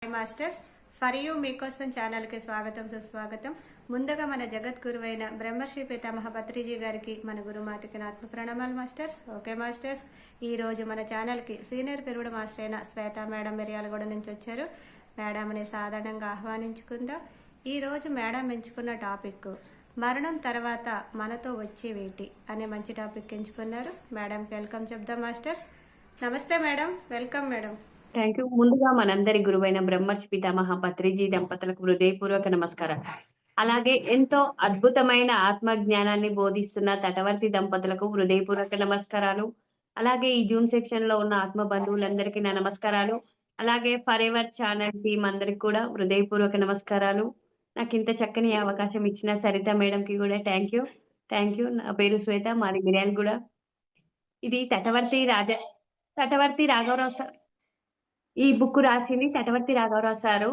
Masters for you మీకోసం ఛానల్కి స్వాగతం సుస్వాగతం. ముందుగా మన జగద్గురువైన బ్రహ్మర్షి పితామహ పత్రిజీ గారికి మన గురుమాతకి ఆత్మ ప్రణామాలు మాస్టర్స్. ఓకే మాస్టర్స్, ఈ రోజు మన ఛానల్కి సీనియర్ పెరుగుడు మాస్టర్ అయిన శ్వేత మేడం మిర్యాలగూడ నుంచి వచ్చారు. మేడంని సాధారణంగా ఆహ్వానించుకుందాం. ఈ రోజు మేడం ఎంచుకున్న టాపిక్ మరణం తర్వాత మనతో వచ్చేవేటి అనే మంచి టాపిక్ ఎంచుకున్నారు. మేడంకి వెల్కమ్ చెప్దాం మాస్టర్స్. నమస్తే madam, welcome madam. Thank you. ముందుగా మనందరి గురువైన బ్రహ్మర్షి పితామహ పత్రిజీ దంపతులకు హృదయపూర్వక నమస్కారం. అలాగే ఎంతో అద్భుతమైన ఆత్మ జ్ఞానాన్ని బోధిస్తున్న తటవర్తి దంపతులకు హృదయపూర్వక నమస్కారాలు. అలాగే ఈ జూమ్ సెక్షన్ లో ఉన్న ఆత్మ బంధువులందరికీ నా నమస్కారాలు. అలాగే ఫర్ ఎవర్ ఛానల్ టీం అందరికి కూడా హృదయపూర్వక నమస్కారాలు. నాకు ఇంత చక్కని అవకాశం ఇచ్చిన సరిత మేడం కి కూడా థ్యాంక్ యూ. నా పేరు శ్వేత, మాది మిర్యాలగూడ. ఇది తటవర్తి రాఘవరావు సార్ ఈ బుక్ రాసింది తటవర్తి రాఘవరావు సారు.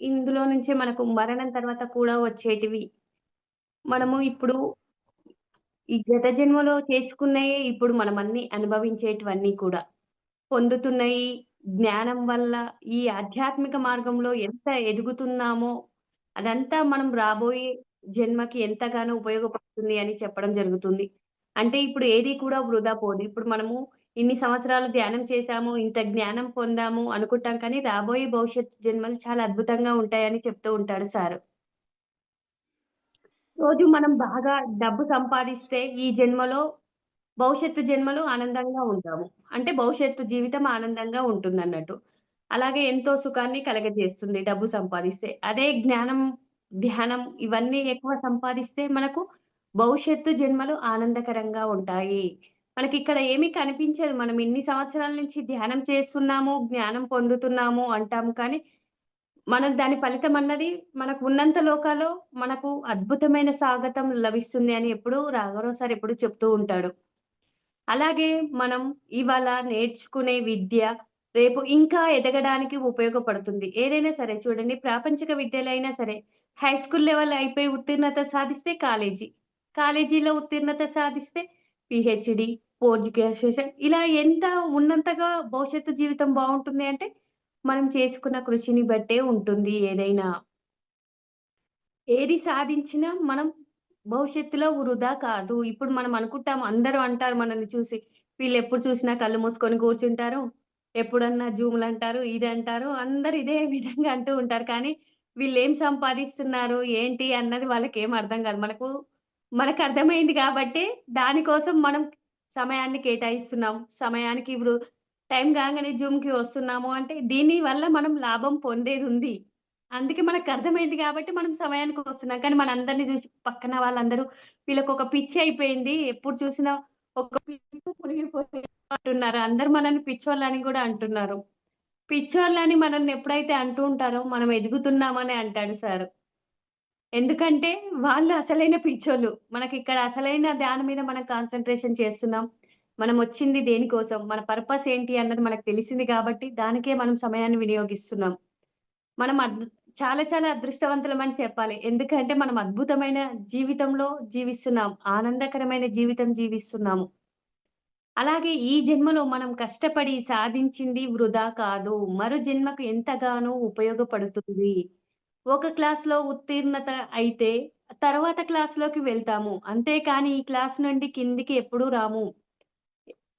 ఇందులో నుంచే మనకు మరణం తర్వాత కూడా వచ్చేటివి మనము ఇప్పుడు ఈ గత జన్మలో చేసుకున్నయే ఇప్పుడు మనం అన్ని అనుభవించేటివన్నీ కూడా పొందుతున్నయి. జ్ఞానం వల్ల ఈ ఆధ్యాత్మిక మార్గంలో ఎంత ఎదుగుతున్నామో అదంతా మనం రాబోయే జన్మకి ఎంతగానో ఉపయోగపడుతుంది అని చెప్పడం జరుగుతుంది. అంటే ఇప్పుడు ఏది కూడా వృధా పోదు. ఇప్పుడు మనము ఇన్ని సంవత్సరాలు ధ్యానం చేశాము, ఇంత జ్ఞానం పొందాము అనుకుంటాం, కానీ రాబోయే భవిష్యత్ జన్మలు చాలా అద్భుతంగా ఉంటాయని చెప్తూ ఉంటాడు సారు. రోజు మనం బాగా డబ్బు సంపాదిస్తే ఈ జన్మలో భవిష్యత్తు జన్మలో ఆనందంగా ఉంటాము. అంటే భవిష్యత్తు జీవితం ఆనందంగా ఉంటుందన్నట్టు. అలాగే ఎంతో సుఖాన్ని కలగజేస్తుంది డబ్బు సంపాదిస్తే. అదే జ్ఞానం, ధ్యానం ఇవన్నీ ఎక్కువ సంపాదిస్తే మనకు భవిష్యత్తు జన్మలు ఆనందకరంగా ఉంటాయి. మనకిక్కడ ఏమీ కనిపించదు. మనం ఇన్ని సంవత్సరాల నుంచి ధ్యానం చేస్తున్నాము, జ్ఞానం పొందుతున్నాము అంటాము, కానీ మనం దాని ఫలితం అన్నది మనకు ఉన్నంత లోకాలో మనకు అద్భుతమైన స్వాగతం లభిస్తుంది అని ఎప్పుడూ రాఘవరావు సార్ ఎప్పుడూ చెప్తూ ఉంటాడు. అలాగే మనం ఇవాళ నేర్చుకునే విద్య రేపు ఇంకా ఎదగడానికి ఉపయోగపడుతుంది. ఏదైనా సరే చూడండి, ప్రాపంచిక విద్యలైనా సరే హై స్కూల్ లెవెల్ అయిపోయి ఉత్తీర్ణత సాధిస్తే కాలేజీ, కాలేజీలో ఉత్తీర్ణత సాధిస్తే పీహెచ్‌డీ, పోస్ట్ గ్రాడ్యుయేషన్ ఇలా ఎంత ఉన్నంతగా భవిష్యత్తు జీవితం బావుంటుంది అంటే మనం చేసుకున్న కృషిని బట్టే ఉంటుంది ఏదైనా. ఏది సాధించినా మనం భవిష్యత్తులో వృధా కాదు. ఇప్పుడు మనం అనుకుంటాం, అందరూ అంటారు మనల్ని చూసి, వీళ్ళెప్పుడు చూసినా కళ్ళు మూసుకొని కూర్చుంటారు. ఎప్పుడన్నా జూములంటారు, ఇదంటారు. అందరూ ఇదే విధంగా అంటూ ఉంటారు. కానీ వీళ్ళేం సంపాదిస్తున్నారు, ఏంటి అన్నది వాళ్ళకేం అర్థం కాదు. మనకర్థమైంది కాబట్టే దానికోసం మనం సమయాన్ని కేటాయిస్తున్నాం. సమయానికి ఇప్పుడు టైం కాంగానే జూమ్‌కి వస్తున్నాము అంటే దీని వల్ల మనం లాభం పొందేదుంది. అందుకే మనకర్థమైంది గాబట్టి మనం సమయానికి వస్తున్నాం. కానీ మనందరిని జూసి పక్కన వాళ్ళందరూ వీళ్ళకొక పిచ్చి అయిపోయింది. ఎప్పుడు చూసినా ఒక పిచ్చిలో మునిగిపోయి అంటున్నారు. అందరూ మనల్ని పిచ్చోళ్ళని గూడా అంటున్నారు. పిచ్చోళ్ళని మనల్ని ఎప్పుడైతే అంటూ ఉంటారో మనం ఎదుగుతున్నామనే అంటాడు సారు. ఎందుకంటే వాళ్ళు అసలైన పిచ్చోళ్ళు. మనకిక్కడ అసలైన దాని మీద మనం కాన్సంట్రేషన్ చేస్తున్నాం. మనం వచ్చింది దేనికోసం? మన పర్పస్ ఏంటి అన్నది మనకు తెలిసింది కాబట్టి దానికే మనం సమయాన్ని వినియోగిస్తున్నాం. మనం చాలా చాలా అదృష్టవంతులమని చెప్పాలి. ఎందుకంటే మనం అద్భుతమైన జీవితంలో జీవిస్తున్నాం. ఆనందకరమైన జీవితం జీవిస్తున్నాము. అలాగే ఈ జన్మలో మనం కష్టపడి సాధించింది వృధా కాదు. మరు జన్మకు ఎంతగానో ఉపయోగపడుతుంది. ఒక క్లాస్‌లో ఉత్తీర్ణత అయితే తర్వాత క్లాస్‌లోకి వెళ్తాము. అంతేకాని ఈ క్లాస్ నుండి కిందికి ఎప్పుడూ రాము.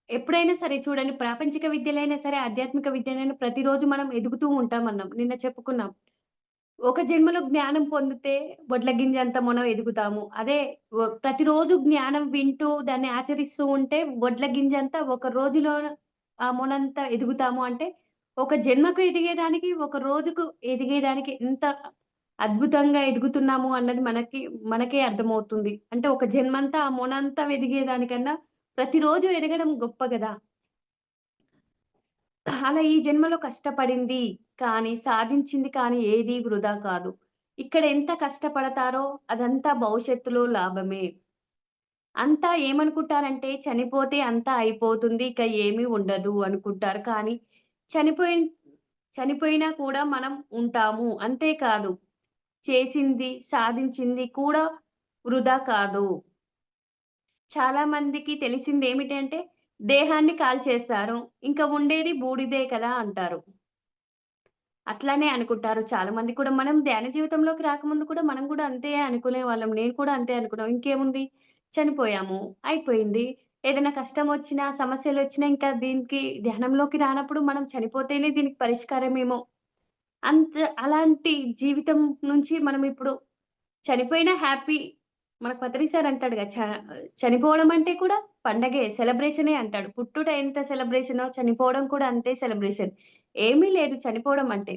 ఎప్పుడైనా సరే చూడండి, ప్రాపంచిక విద్యలైనా సరే, ఆధ్యాత్మిక విద్యలైనా ప్రతిరోజు మనం ఎదుగుతూ ఉంటామన్నాం. నిన్న చెప్పుకున్నాం. ఒక జన్మలో జ్ఞానం పొందితే వడ్ల గింజంత మనం ఎదుగుతాము. అదే ప్రతిరోజు జ్ఞానం వింటూ దాన్ని ఆచరిస్తూ ఉంటే వడ్ల గింజంత ఒక రోజులో ఆ మొనంత ఎదుగుతాము. అంటే ఒక జన్మకు ఎదిగేదానికి, ఒక రోజుకు ఎదిగేదానికి ఎంత అద్భుతంగా ఎదుగుతున్నాము అన్నది మనకే అర్థమవుతుంది. అంటే ఒక జన్మంతా ఆ మొనంతా ఎదిగేదానికన్నా ప్రతిరోజు ఎదగడం గొప్ప గదా! అలా ఈ జన్మలో కష్టపడింది కానీ, సాధించింది కానీ ఏది వృధా కాదు. ఇక్కడ ఎంత కష్టపడతారో అదంతా భవిష్యత్తులో లాభమే. అంతా ఏమనుకుంటారంటే చనిపోతే అంతా అయిపోతుంది, ఇక ఏమీ ఉండదు అనుకుంటారు. కానీ చనిపోయిన్ చనిపోయినా కూడా మనం ఉంటాము. అంతేకాదు, చేసింది, సాధించింది కూడా వృధా కాదు. చాలా మందికి తెలిసిందేమిటంటే దేహాన్ని కాల్చేస్తారు. ఇంక ఉండేది బూడిదే కదా అంటారు. అట్లానే అనుకుంటారు. చాలా మంది కూడా మనం ధ్యాన జీవితంలోకి రాకముందు కూడా మనం కూడా అంతే అనుకునేవాళ్ళం. నేను కూడా అంతే అనుకున్నాం. ఇంకేముంది చనిపోయాము. అయిపోయింది. ఏదైనా కష్టమొచ్చినా, సమస్యలొచ్చినా ఇంకా దీనికి ధ్యానంలోకి రానప్పుడు మనం చనిపోతేనే దీనికి పరిష్కారమేమో అంత అలాంటి జీవితం నుంచి మనం ఇప్పుడు చనిపోయినా హ్యాపీ. మన పత్రి సార్ అంటాడుగా చనిపోవడం అంటే కూడా పండగే, సెలబ్రేషనే అంటాడు. పుట్టుట ఎంత సెలబ్రేషనో చనిపోవడం కూడా అంతే సెలబ్రేషన్. ఏమీ లేదు చనిపోవడం అంటే.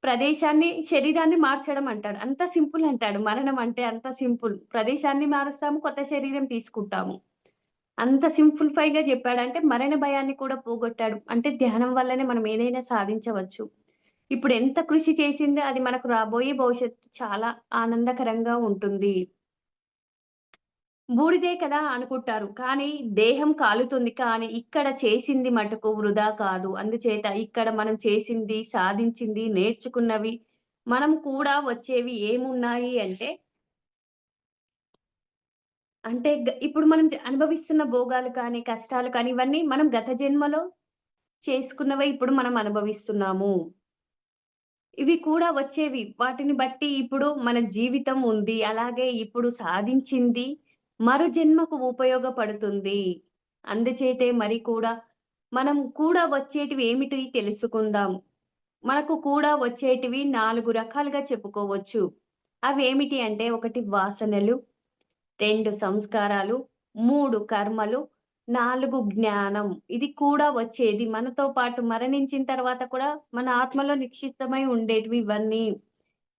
ప్రదేశాన్ని, శరీరాన్ని మార్చడం అంటాడు. అంత సింపుల్ అంటాడు. మరణం అంటే అంత సింపుల్. ప్రదేశాన్ని మారుస్తాము, కొత్త శరీరం తీసుకుంటాము. అంత సింప్లిఫైగా చెప్పాడంటే మరణ భయాన్ని కూడా పోగొట్టాడు. అంటే ధ్యానం వల్లనే మనం ఏదైనా సాధించవచ్చు. ఇప్పుడు ఎంత కృషి చేసిందో అది మనకు రాబోయే భవిష్యత్తు చాలా ఆనందకరంగా ఉంటుంది. బూడిదే కదా అనుకుంటారు. కానీ దేహం కాలుతుంది. కానీ ఇక్కడ చేసింది మటుకు వృధా కాదు. అందుచేత ఇక్కడ మనం చేసింది, సాధించింది, నేర్చుకున్నవి, మనం కూడా వచ్చేవి ఏమున్నాయి అంటే, ఇప్పుడు మనం అనుభవిస్తున్న భోగాలు కానీ, కష్టాలు కానీ ఇవన్నీ మనం గత జన్మలో చేసుకున్నవే ఇప్పుడు మనం అనుభవిస్తున్నాము. ఇవి కూడా వచ్చేవి. వాటిని బట్టి ఇప్పుడు మన జీవితం ఉంది. అలాగే ఇప్పుడు సాధించింది మరు జన్మకు ఉపయోగపడుతుంది. అందుచేతే మరి కూడా మనం కూడా వచ్చేటివి ఏమిటి తెలుసుకుందాం. మనకు కూడా వచ్చేటివి 4 రకాలుగా చెప్పుకోవచ్చు. అవేమిటి అంటే 1 వాసనలు, 2 సంస్కారాలు, 3 కర్మలు, 4 జ్ఞానం. ఇది కూడా వచ్చేది. మనతో పాటు మరణించిన తర్వాత కూడా మన ఆత్మలో నిక్షిప్తమై ఉండేటివి ఇవన్నీ.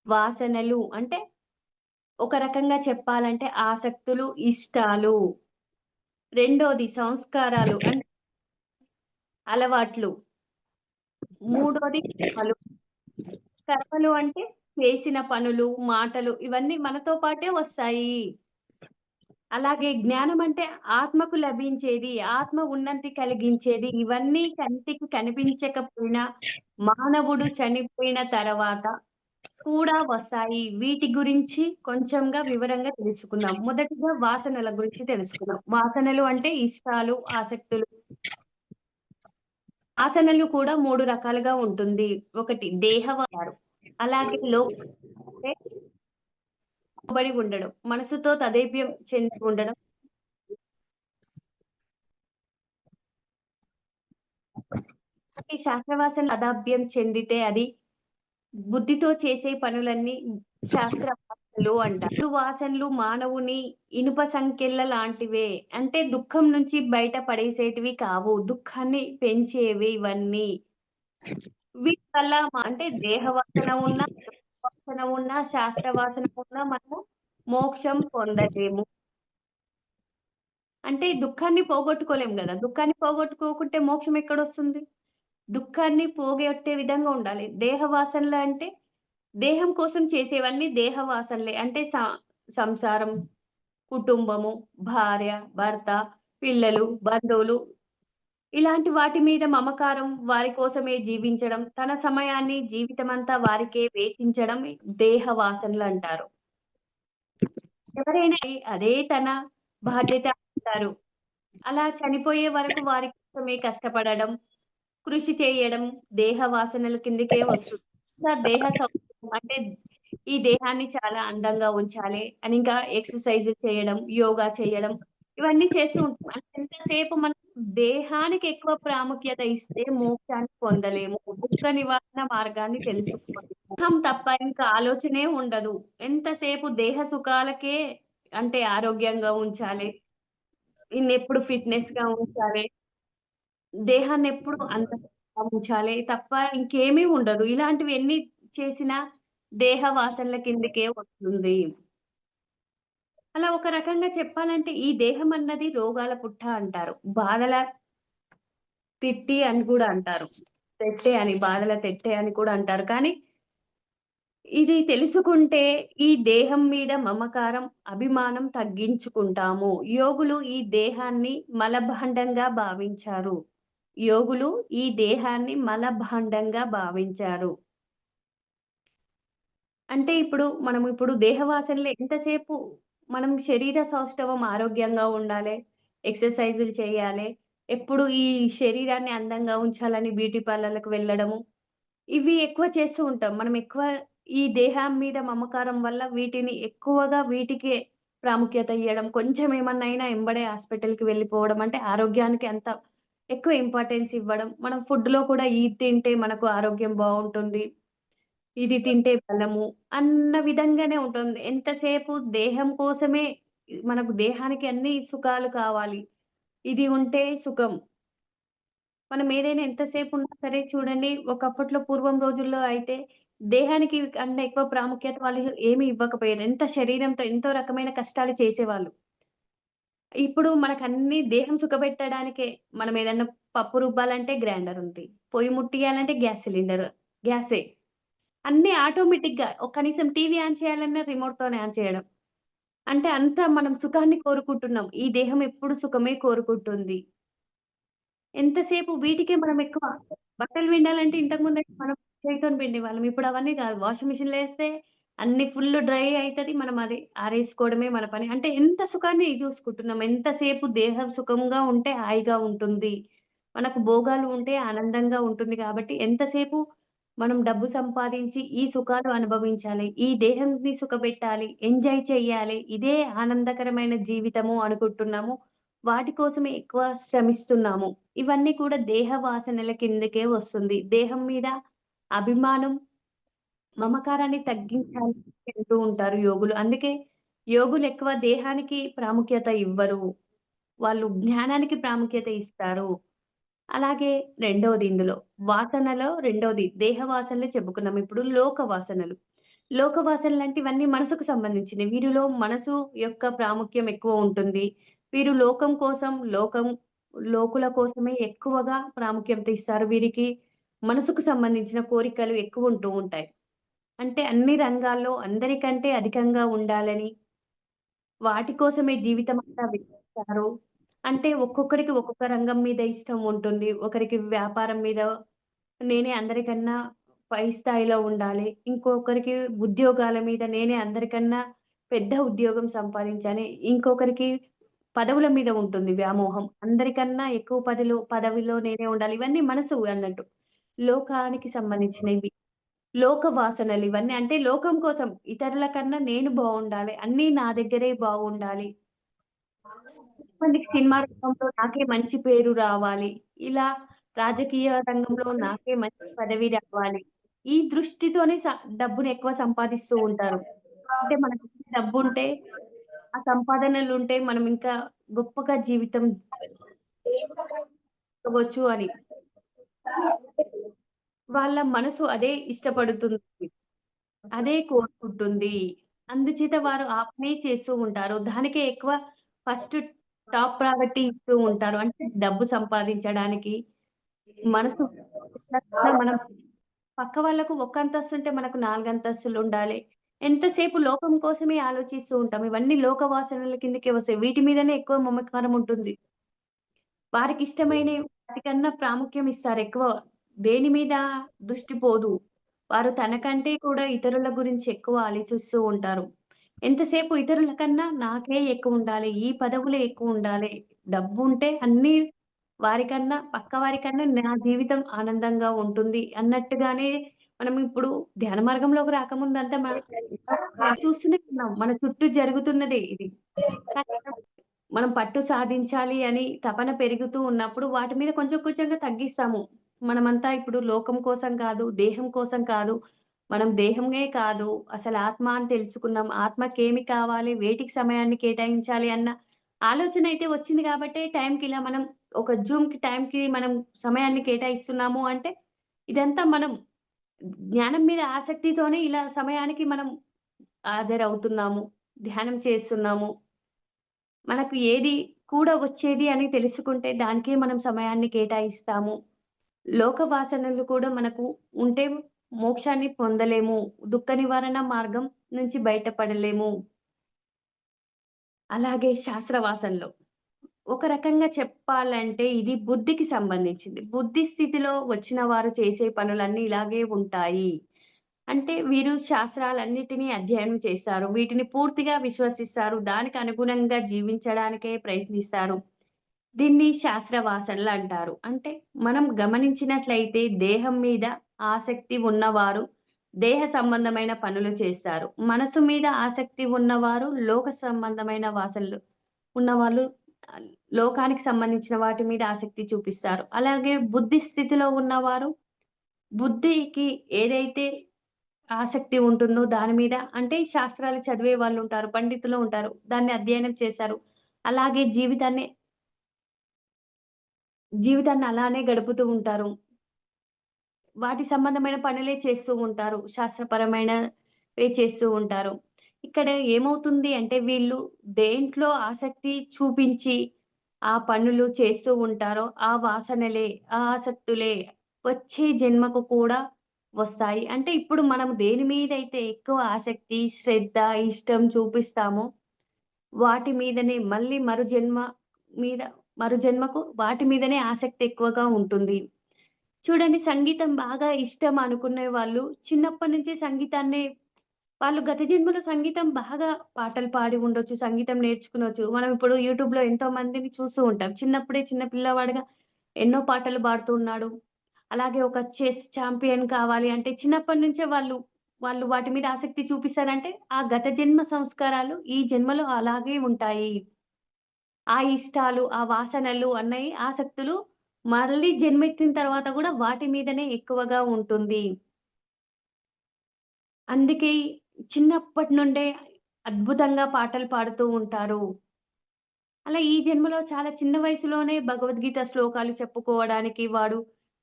వాసనలు అంటే ఒక రకంగా చెప్పాలంటే ఆసక్తులు, ఇష్టాలు. రెండోది సంస్కారాలు అంటే అలవాట్లు. మూడోది కర్మలు. కర్మలు అంటే చేసిన పనులు, మాటలు ఇవన్నీ మనతో పాటే వస్తాయి. అలాగే జ్ఞానం అంటే ఆత్మకు లభించేది, ఆత్మ ఉన్నతి కలిగించేది. ఇవన్నీ కంటికి కనిపించకపోయినా మానవుడు చనిపోయిన తర్వాత కూడా వస్తాయి. వీటి గురించి కొంచెంగా వివరంగా తెలుసుకుందాం. మొదటిగా వాసనల గురించి తెలుసుకుందాం. వాసనలు అంటే ఇష్టాలు, ఆసక్తులు. వాసనలు కూడా 3 రకాలుగా ఉంటుంది. ఒకటి దేహవాసాలు. అలాగే అంటే లోబడి ఉండడం. మనసుతో తదేప్యం చెంది ఉండడం. ఈ శాస్త్రవాసనలు తాదాప్యం చెందితే అది బుద్ధితో చేసే పనులన్నీ శాస్త్ర వాసనలు అంటారు. వాసనలు మానవుని ఇనుప సంకెళ్ళ లాంటివే. అంటే దుఃఖం నుంచి బయట పడేసేటివి కావు. దుఃఖాన్ని పెంచేవి ఇవన్నీ. వీటి వల్ల అంటే దేహ వాసన ఉన్నా, వాసన ఉన్నా, శాస్త్ర వాసన ఉన్నా మనము మోక్షం పొందలేము. అంటే దుఃఖాన్ని పోగొట్టుకోలేము గదా! దుఃఖాన్ని పోగొట్టుకోకుంటే మోక్షం ఎక్కడొస్తుంది? దుఃఖాన్ని పోగొట్టే విధంగా ఉండాలి. దేహ వాసనలు అంటే దేహం కోసం చేసేవన్నీ దేహ వాసనలే. అంటే సంసారం, కుటుంబము, భార్య, భర్త, పిల్లలు, బంధువులు ఇలాంటి వాటి మీద మమకారం, వారి కోసమే జీవించడం, తన సమయాన్ని, జీవితమంతా వారికే వేచించడం దేహ వాసనలంటారు. ఎవరైనా అదే తన బాధ్యత అంటారు. అలా చనిపోయే వరకు వారి కోసమే కష్టపడడం, కృషి చేయడం దేహ వాసనల కిందకే వస్తుంది. ఇంకా దేహ సౌష్ఠవం అంటే ఈ దేహాన్ని చాలా అందంగా ఉంచాలి అని ఇంకా ఎక్సర్‌సైజ్ చేయడం, యోగా చేయడం ఇవన్నీ చేస్తూ ఉంటాం. అంటే ఎంతసేపు మనం దేహానికి ఎక్కువ ప్రాముఖ్యత ఇస్తే మోక్షాన్ని పొందలేము. దుఃఖ నివారణ మార్గాన్ని తెలుసుకోవాలి. దేహం తప్ప ఇంకా ఆలోచనే ఉండదు. ఎంతసేపు దేహ సుఖాలకే అంటే ఆరోగ్యంగా ఉంచాలి. ఈయన్నెప్పుడు ఫిట్‌నెస్‌గా ఉంచాలి. దేహాన్నెప్పుడు అందంగా ఉంచాలి తప్ప ఇంకేమీ ఉండదు. ఇలాంటివి ఎన్ని చేసినా దేహ వాసనల కిందకే వస్తుంది. అలా ఒక రకంగా చెప్పాలంటే ఈ దేహం అన్నది రోగాల పుట్ట అంటారు. బాధల తిట్టి అని గూడా అంటారు. తెట్టే అని, బాధల తెట్టే అని కూడా అంటారు. కానీ ఇది తెలుసుకుంటే ఈ దేహం మీద మమకారం, అభిమానం తగ్గించుకుంటాము. యోగులు ఈ దేహాన్ని మలభాండంగా భావించారు. యోగులు ఈ దేహాన్ని మలభాండంగా భావించారు. అంటే ఇప్పుడు దేహ వాసనలు ఎంతసేపు మనం శరీర సౌష్ఠవం ఆరోగ్యంగా ఉండాలే, ఎక్సర్‌సైజులు చేయాలే, ఎప్పుడు ఈ శరీరాన్ని అందంగా ఉంచాలని బ్యూటీ పార్లర్‌లకు వెళ్ళడము. ఇవి ఎక్కువ చేస్తూ ఉంటాం. మనం ఎక్కువ ఈ దేహం మీద మమకారం వల్ల వీటిని ఎక్కువగా వీటికే ప్రాముఖ్యత ఇయ్యడం. కొంచెం ఏమన్నా అయినా ఎంబడే హాస్పిటల్‌కి వెళ్ళిపోవడం. అంటే ఆరోగ్యానికి అంత ఎక్కువ ఇంపార్టెన్స్ ఇవ్వడం. మనం ఫుడ్‌లో కూడా ఇది తింటే మనకు ఆరోగ్యం బావుంటుంది. ఇది తింటే బలము అన్న విధంగానే ఉంటుంది. ఎంతసేపు దేహం కోసమే మనకు దేహానికి అన్ని సుఖాలు కావాలి. ఇది ఉంటే సుఖం. మనం ఏదైనా ఎంతసేపు ఉన్నా సరే చూడండి, ఒకప్పట్లో పూర్వం రోజుల్లో అయితే దేహానికి కన్నా ఎక్కువ ప్రాముఖ్యత వాళ్ళు ఏమి ఇవ్వకపోయారు. ఎంత శరీరంతో ఎంతో రకమైన కష్టాలు చేసేవాళ్ళు. ఇప్పుడు మనకన్నీ దేహం సుఖపెట్టడానికే. మనం ఏదన్నా పప్పు రుబ్బాలంటే గ్రైండర్ ఉంది. పొయ్యి ముట్టియాలంటే గ్యాస్ సిలిండర్, గ్యాసే. అన్నీ ఆటోమేటిక్‌గా కనీసం టీవీ ఆన్ చేయాలన్నా రిమోట్‌తోనే ఆన్ చేయడం. అంటే అంత మనం సుఖాన్ని కోరుకుంటున్నాం. ఈ దేహం ఎప్పుడు సుఖమే కోరుకుంటుంది. ఎంతసేపు వీటికే మనం ఎక్కువ. బట్టలు పిండాలంటే ఇంతకుముందయితే మనం చేయితోని పిండేవాళ్ళం. ఇప్పుడు అవన్నీ కాదు. వాషింగ్ మిషన్‌లో ఏస్తే అన్నీ ఫుల్ డ్రై అయితది. మనం అది ఆరేసుకోవడమే మన పని. అంటే ఎంత సుఖాన్ని చూసుకుంటున్నాం. ఎంతసేపు దేహం సుఖంగా ఉంటే హాయిగా ఉంటుంది. మనకు భోగాలు ఉంటే ఆనందంగా ఉంటుంది కాబట్టి ఎంతసేపు మనం డబ్బు సంపాదించి ఈ సుఖాలు అనుభవించాలి. ఈ దేహంని సుఖపెట్టాలి. ఎంజాయ్ చెయ్యాలి. ఇదే ఆనందకరమైన జీవితము అనుకుంటున్నాము. వాటి కోసమే ఎక్కువ శ్రమిస్తున్నాము. ఇవన్నీ కూడా దేహ వాసనల కిందకే వస్తుంది. దేహం మీద అభిమానం, మమకారాన్ని తగ్గించాలి అంటూ ఉంటారు యోగులు. అందుకే యోగులు ఎక్కువ దేహానికి ప్రాముఖ్యత ఇవ్వరు. వాళ్ళు జ్ఞానానికి ప్రాముఖ్యత ఇస్తారు. అలాగే రెండోది ఇందులో వాసనలో రెండోది దేహ వాసనలే చెప్పుకున్నాం. ఇప్పుడు లోక వాసనలు. లోక వాసనలంటే ఇవన్నీ మనసుకు సంబంధించినవి. వీరిలో మనసు యొక్క ప్రాముఖ్యం ఎక్కువ ఉంటుంది. వీరు లోకం కోసం, లోకుల కోసమే ఎక్కువగా ప్రాముఖ్యత ఇస్తారు. వీరికి మనసుకు సంబంధించిన కోరికలు ఎక్కువుంటూ ఉంటాయి. అంటే అన్ని రంగాల్లో అందరికంటే అధికంగా ఉండాలని, వాటి కోసమే జీవితమంతా వెచ్చిస్తారు. అంటే ఒక్కొక్కరికి ఒక్కొక్క రంగం మీద ఇష్టం ఉంటుంది. ఒకరికి వ్యాపారం మీద నేనే అందరికన్నా పై స్థాయిలో ఉండాలి. ఇంకొకరికి ఉద్యోగాల మీద నేనే అందరికన్నా పెద్ద ఉద్యోగం సంపాదించాలి. ఇంకొకరికి పదవుల మీద ఉంటుంది వ్యామోహం. అందరికన్నా ఎక్కువ పదవిలో నేనే ఉండాలి. ఇవన్నీ మనసు అన్నట్టు. లోకానికి సంబంధించినవి. లోక వాసనలు ఇవన్నీ. అంటే లోకం కోసం ఇతరుల కన్నా నేను బావుండాలి. అన్నీ నా దగ్గరే బాగుండాలి. కొంతమందికి సినిమా రంగంలో నాకే మంచి పేరు రావాలి. ఇలా రాజకీయ రంగంలో నాకే మంచి పదవి రావాలి. ఈ దృష్టితోనే డబ్బుని ఎక్కువ సంపాదిస్తూ ఉంటారు. అంటే మనకి డబ్బుంటే, ఆ సంపాదనలుంటే మనం ఇంకా గొప్పగా జీవితం జీవించవచ్చు అని. వాళ్ళ మనసు అదే ఇష్టపడుతుంది. అదే కోరుకుంటుంది. అందుచేత వారు ఆ పనే చేస్తూ ఉంటారు. దానికే ఎక్కువ ఫస్ట్ టాప్ ప్రయారిటీ ఇస్తూ ఉంటారు. అంటే డబ్బు సంపాదించడానికి, మనసు మనం పక్క వాళ్ళకు ఒక అంతస్తుంటే మనకు 4 అంతస్తులుండాలి. ఎంతసేపు లోకం కోసమే ఆలోచిస్తూ ఉంటాం. ఇవన్నీ లోక వాసనల కిందకే వస్తాయి. వీటి మీదనే ఎక్కువ మమకారం ఉంటుంది. వారికిష్టమైనవి వాటికన్నా ప్రాముఖ్యం ఇస్తారెక్కువ. దేని మీద దృష్టి పోదు. వారు తనకంటే కూడా ఇతరుల గురించి ఎక్కువ ఆలోచిస్తూ ఉంటారు. ఎంతసేపు ఇతరుల కన్నా నాకే ఎక్కువుండాలి. ఈ పదవులే ఎక్కువుండాలి. డబ్బుంటే అన్నీ వారికన్నా, పక్కవారి కన్నా నా జీవితం ఆనందంగా ఉంటుంది అన్నట్టుగానే మనం ఇప్పుడు ధ్యాన మార్గంలోకి రాకముందంతా చూస్తూనే ఉన్నాం. మన చుట్టూ జరుగుతున్నదే ఇది. కానీ మనం పట్టు సాధించాలి అని తపన పెరుగుతూ ఉన్నప్పుడు వాటి మీద కొంచెం కొంచెంగా తగ్గిస్తాము. మనమంతా ఇప్పుడు లోకం కోసం కాదు, దేహం కోసం కాదు, మనం దేహమే కాదు, అసలు ఆత్మ అని తెలుసుకున్నాం. ఆత్మకేమి కావాలి, వేటికి సమయాన్ని కేటాయించాలి అన్న ఆలోచన అయితే వచ్చింది కాబట్టే టైంకి ఇలా మనం ఒక టైంకి మనం సమయాన్ని కేటాయిస్తున్నాము అంటే, ఇదంతా మనం జ్ఞానం మీద ఆసక్తితోనే ఇలా సమయానికి మనం హాజరవుతున్నాము. ధ్యానం చేస్తున్నాము. మనకు ఏది కూడా వచ్చేది అని తెలుసుకుంటే దానికే మనం సమయాన్ని కేటాయిస్తాము. లోక వాసనలు కూడా మనకు ఉంటే మోక్షాన్ని పొందలేము. దుఃఖ నివారణ మార్గం నుంచి బయటపడలేము. అలాగే శాస్త్రవాసనలు. ఒక రకంగా చెప్పాలంటే ఇది బుద్ధికి సంబంధించింది. బుద్ధి స్థితిలో వచ్చిన వారు చేసే పనులన్నీ ఇలాగే ఉంటాయి. అంటే వీరు శాస్త్రాలన్నిటిని అధ్యయనం చేస్తారు. వీటిని పూర్తిగా విశ్వసిస్తారు. దానికి అనుగుణంగా జీవించడానికే ప్రయత్నిస్తారు. దీన్ని శాస్త్రవాసనలంటారు. అంటే మనం గమనించినట్లయితే దేహం మీద ఆసక్తి ఉన్నవారు దేహ సంబంధమైన పనులు చేస్తారు. మనసు మీద ఆసక్తి ఉన్నవారు లోక సంబంధమైన వాసనలు ఉన్నవాళ్ళు ఆహ్, లోకానికి సంబంధించిన వాటి మీద ఆసక్తి చూపిస్తారు. అలాగే బుద్ధి స్థితిలో ఉన్నవారు బుద్ధికి ఏదైతే ఆసక్తి ఉంటుందో దాని మీద అంటే శాస్త్రాలు చదివే వాళ్ళుంటారు, పండితులు ఉంటారు. దాన్ని అధ్యయనం చేశారు. అలాగే జీవితాన్ని అలానే గడుపుతూ ఉంటారు. వాటి సంబంధమైన పనులే చేస్తూ ఉంటారు. శాస్త్రపరమైనవే చేస్తూ ఉంటారు. ఇక్కడ ఏమవుతుంది అంటే వీళ్ళు దేంట్లో ఆసక్తి చూపించి ఆ పనులు చేస్తూ ఉంటారో, ఆ వాసనలే, ఆ ఆసక్తులే వచ్చే జన్మకు కూడా వస్తాయి. అంటే ఇప్పుడు మనం దేని మీదైతే ఎక్కువ ఆసక్తి, శ్రద్ధ, ఇష్టం చూపిస్తామో వాటి మీదనే మళ్ళీ మీద మరు జన్మకు వాటి మీదనే ఆసక్తి ఎక్కువగా ఉంటుంది. చూడండి సంగీతం బాగా ఇష్టం అనుకునే వాళ్ళు చిన్నప్పటి నుంచే సంగీతాన్నే వాళ్ళు గత జన్మలో సంగీతం బాగా పాటలు పాడి ఉండొచ్చు. సంగీతం నేర్చుకునొచ్చు. మనం ఇప్పుడు యూట్యూబ్‌లో ఎంతో మందిని చూస్తూ ఉంటాం. చిన్నప్పుడే చిన్న పిల్లవాడిగా ఎన్నో పాటలు పాడుతూ ఉన్నాడు. అలాగే ఒక చెస్ చాంపియన్ కావాలి అంటే చిన్నప్పటి నుంచే వాళ్ళు వాటి మీద ఆసక్తి చూపిస్తారంటే ఆ గత జన్మ సంస్కారాలు ఈ జన్మలో అలాగే ఉంటాయి. ఆ ఇష్టాలు, ఆ వాసనలు అన్నయి ఆసక్తులు మళ్ళీ జన్మెత్తిన తర్వాత గూడా వాటి మీదనే ఎక్కువగా ఉంటుంది. అందుకే చిన్నప్పటి నుండే అద్భుతంగా పాటలు పాడుతూ ఉంటారు. అలా ఈ జన్మలో చాలా చిన్న వయసులోనే భగవద్గీత శ్లోకాలు చెప్పుకోవడానికి వాడు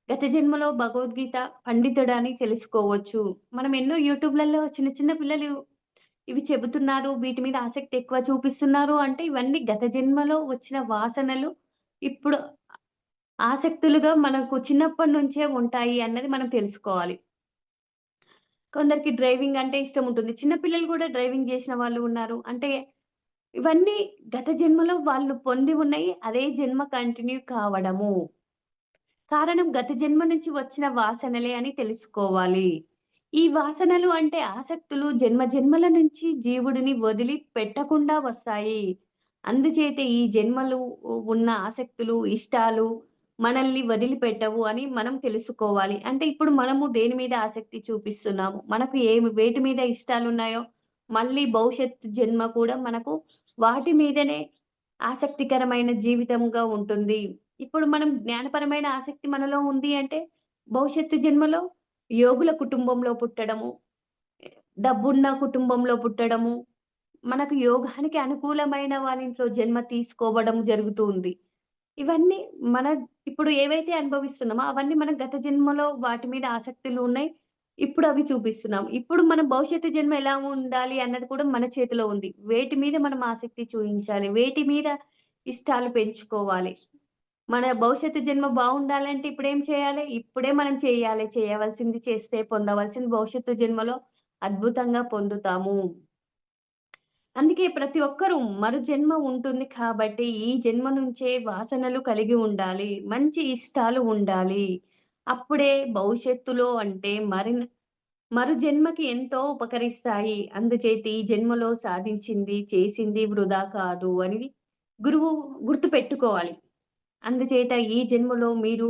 గత జన్మలో భగవద్గీత పండితుడని తెలుసుకోవచ్చు. మనం ఎన్నో యూట్యూబ్‌లలో చిన్న చిన్న పిల్లలు ఇవి చెబుతున్నారు, వీటి మీద ఆసక్తి ఎక్కువ చూపిస్తున్నారు అంటే ఇవన్నీ గత జన్మలో వచ్చిన వాసనలు ఇప్పుడు ఆసక్తులుగా మనకు చిన్నప్పటి నుంచే ఉంటాయి అన్నది మనం తెలుసుకోవాలి. కొందరికి డ్రైవింగ్ అంటే ఇష్టముంటుంది. చిన్న పిల్లలు గూడా డ్రైవింగ్ జేసిన వాళ్ళు ఉన్నారు. అంటే ఇవన్నీ గత జన్మలో వాళ్ళు పొంది ఉన్నయి అదే జన్మ కంటిన్యూ కావడము. కారణం గత జన్మ నుంచి వచ్చిన వాసనలే అని తెలుసుకోవాలి. ఈ వాసనలు అంటే ఆసక్తులు జన్మ జన్మల నుంచి జీవుడిని వదిలి పెట్టకుండా వస్తాయి. అందుచేతే ఈ జన్మలు ఉన్న ఆసక్తులు, ఇష్టాలు మనల్ని వదిలిపెట్టవు అని మనం తెలుసుకోవాలి. అంటే ఇప్పుడు మనము దేని మీద ఆసక్తి చూపిస్తున్నాము, మనకు వేటి మీద ఇష్టాలున్నాయో, మళ్ళీ భవిష్యత్ జన్మ కూడా మనకు వాటి మీదనే ఆసక్తికరమైన జీవితంగా ఉంటుంది. ఇప్పుడు మనం జ్ఞానపరమైన ఆసక్తి మనలో ఉంది అంటే, భవిష్యత్తు జన్మలో యోగుల కుటుంబంలో పుట్టడము, డబ్బున్న కుటుంబంలో పుట్టడము, మనకు యోగానికి అనుకూలమైన వాళ్ళ ఇంట్లో జన్మ తీసుకోవడం జరుగుతూ ఉంది. ఇవన్నీ మన ఇప్పుడు ఏవైతే అనుభవిస్తున్నామో అవన్నీ మన గత జన్మలో వాటి మీద ఆసక్తులు ఉన్నాయి. ఇప్పుడు అవి చూపిస్తున్నాం. ఇప్పుడు మన భవిష్యత్తు జన్మ ఎలా ఉండాలి అన్నది కూడా మన చేతిలో ఉంది. వేటి మీద మనం ఆసక్తి చూయించాలి, వేటి మీద ఇష్టాలు పెంచుకోవాలి. మన భవిష్యత్తు జన్మ బావుండాలంటే ఇప్పుడేం చేయాలి? ఇప్పుడే మనం చేయాలి. చేయవలసింది చేస్తే పొందవలసింది భవిష్యత్తు జన్మలో అద్భుతంగా పొందుతాము. అందుకే ప్రతి ఒక్కరూ మరు జన్మ ఉంటుంది కాబట్టి, ఈ జన్మ నుంచే వాసనలు కలిగి ఉండాలి. మంచి ఇష్టాలు ఉండాలి. అప్పుడే భవిష్యత్తులో అంటే మరు జన్మకి ఎంతో ఉపకరిస్తాయి. అందుచేత ఈ జన్మలో సాధించింది, చేసింది వృధా కాదు అని గురువు గుర్తుపెట్టుకోవాలి. అందుచేత ఈ జన్మలో మీరు,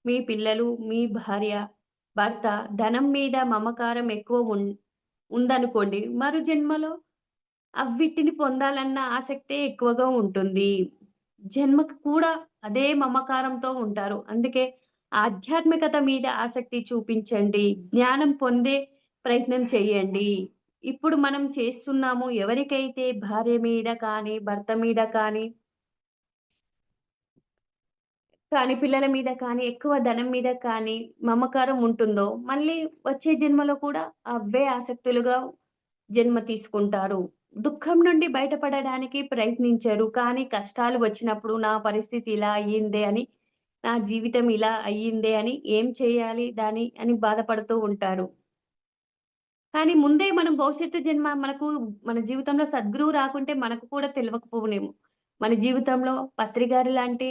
మీ పిల్లలు, మీ భార్య, భర్త, ధనం మీద మమకారం ఎక్కువ ఉందనుకోండి. మరు జన్మలో అవ్విటిని పొందాలన్న ఆసక్తే ఎక్కువగా ఉంటుంది. జన్మకు కూడా అదే మమకారంతో ఉంటారు. అందుకే ఆధ్యాత్మికత మీద ఆసక్తి చూపించండి. జ్ఞానం పొందే ప్రయత్నం చేయండి. ఇప్పుడు మనం చేస్తున్నాము ఎవరికైతే భార్య మీద కానీ, భర్త మీద కానీ పిల్లల మీద కానీ, ఎక్కువ ధనం మీద కానీ మమకారం ఉంటుందో, మళ్ళీ వచ్చే జన్మలో కూడా అవే ఆసక్తులుగా జన్మ తీసుకుంటారు. దుఃఖం నుండి బయటపడడానికి ప్రయత్నించరు. కానీ కష్టాలు వచ్చినప్పుడు నా పరిస్థితి ఇలా అయ్యిందే అని, నా జీవితం ఇలా అయ్యిందే అని, ఏం చేయాలి దాని అని బాధపడుతూ ఉంటారు. కానీ ముందే మనం భవిష్యత్తు జన్మ మన జీవితంలో సద్గురువు రాకుంటే మనకు కూడా తెలవకపోవునేమో. మన జీవితంలో పత్రి గారు లాంటి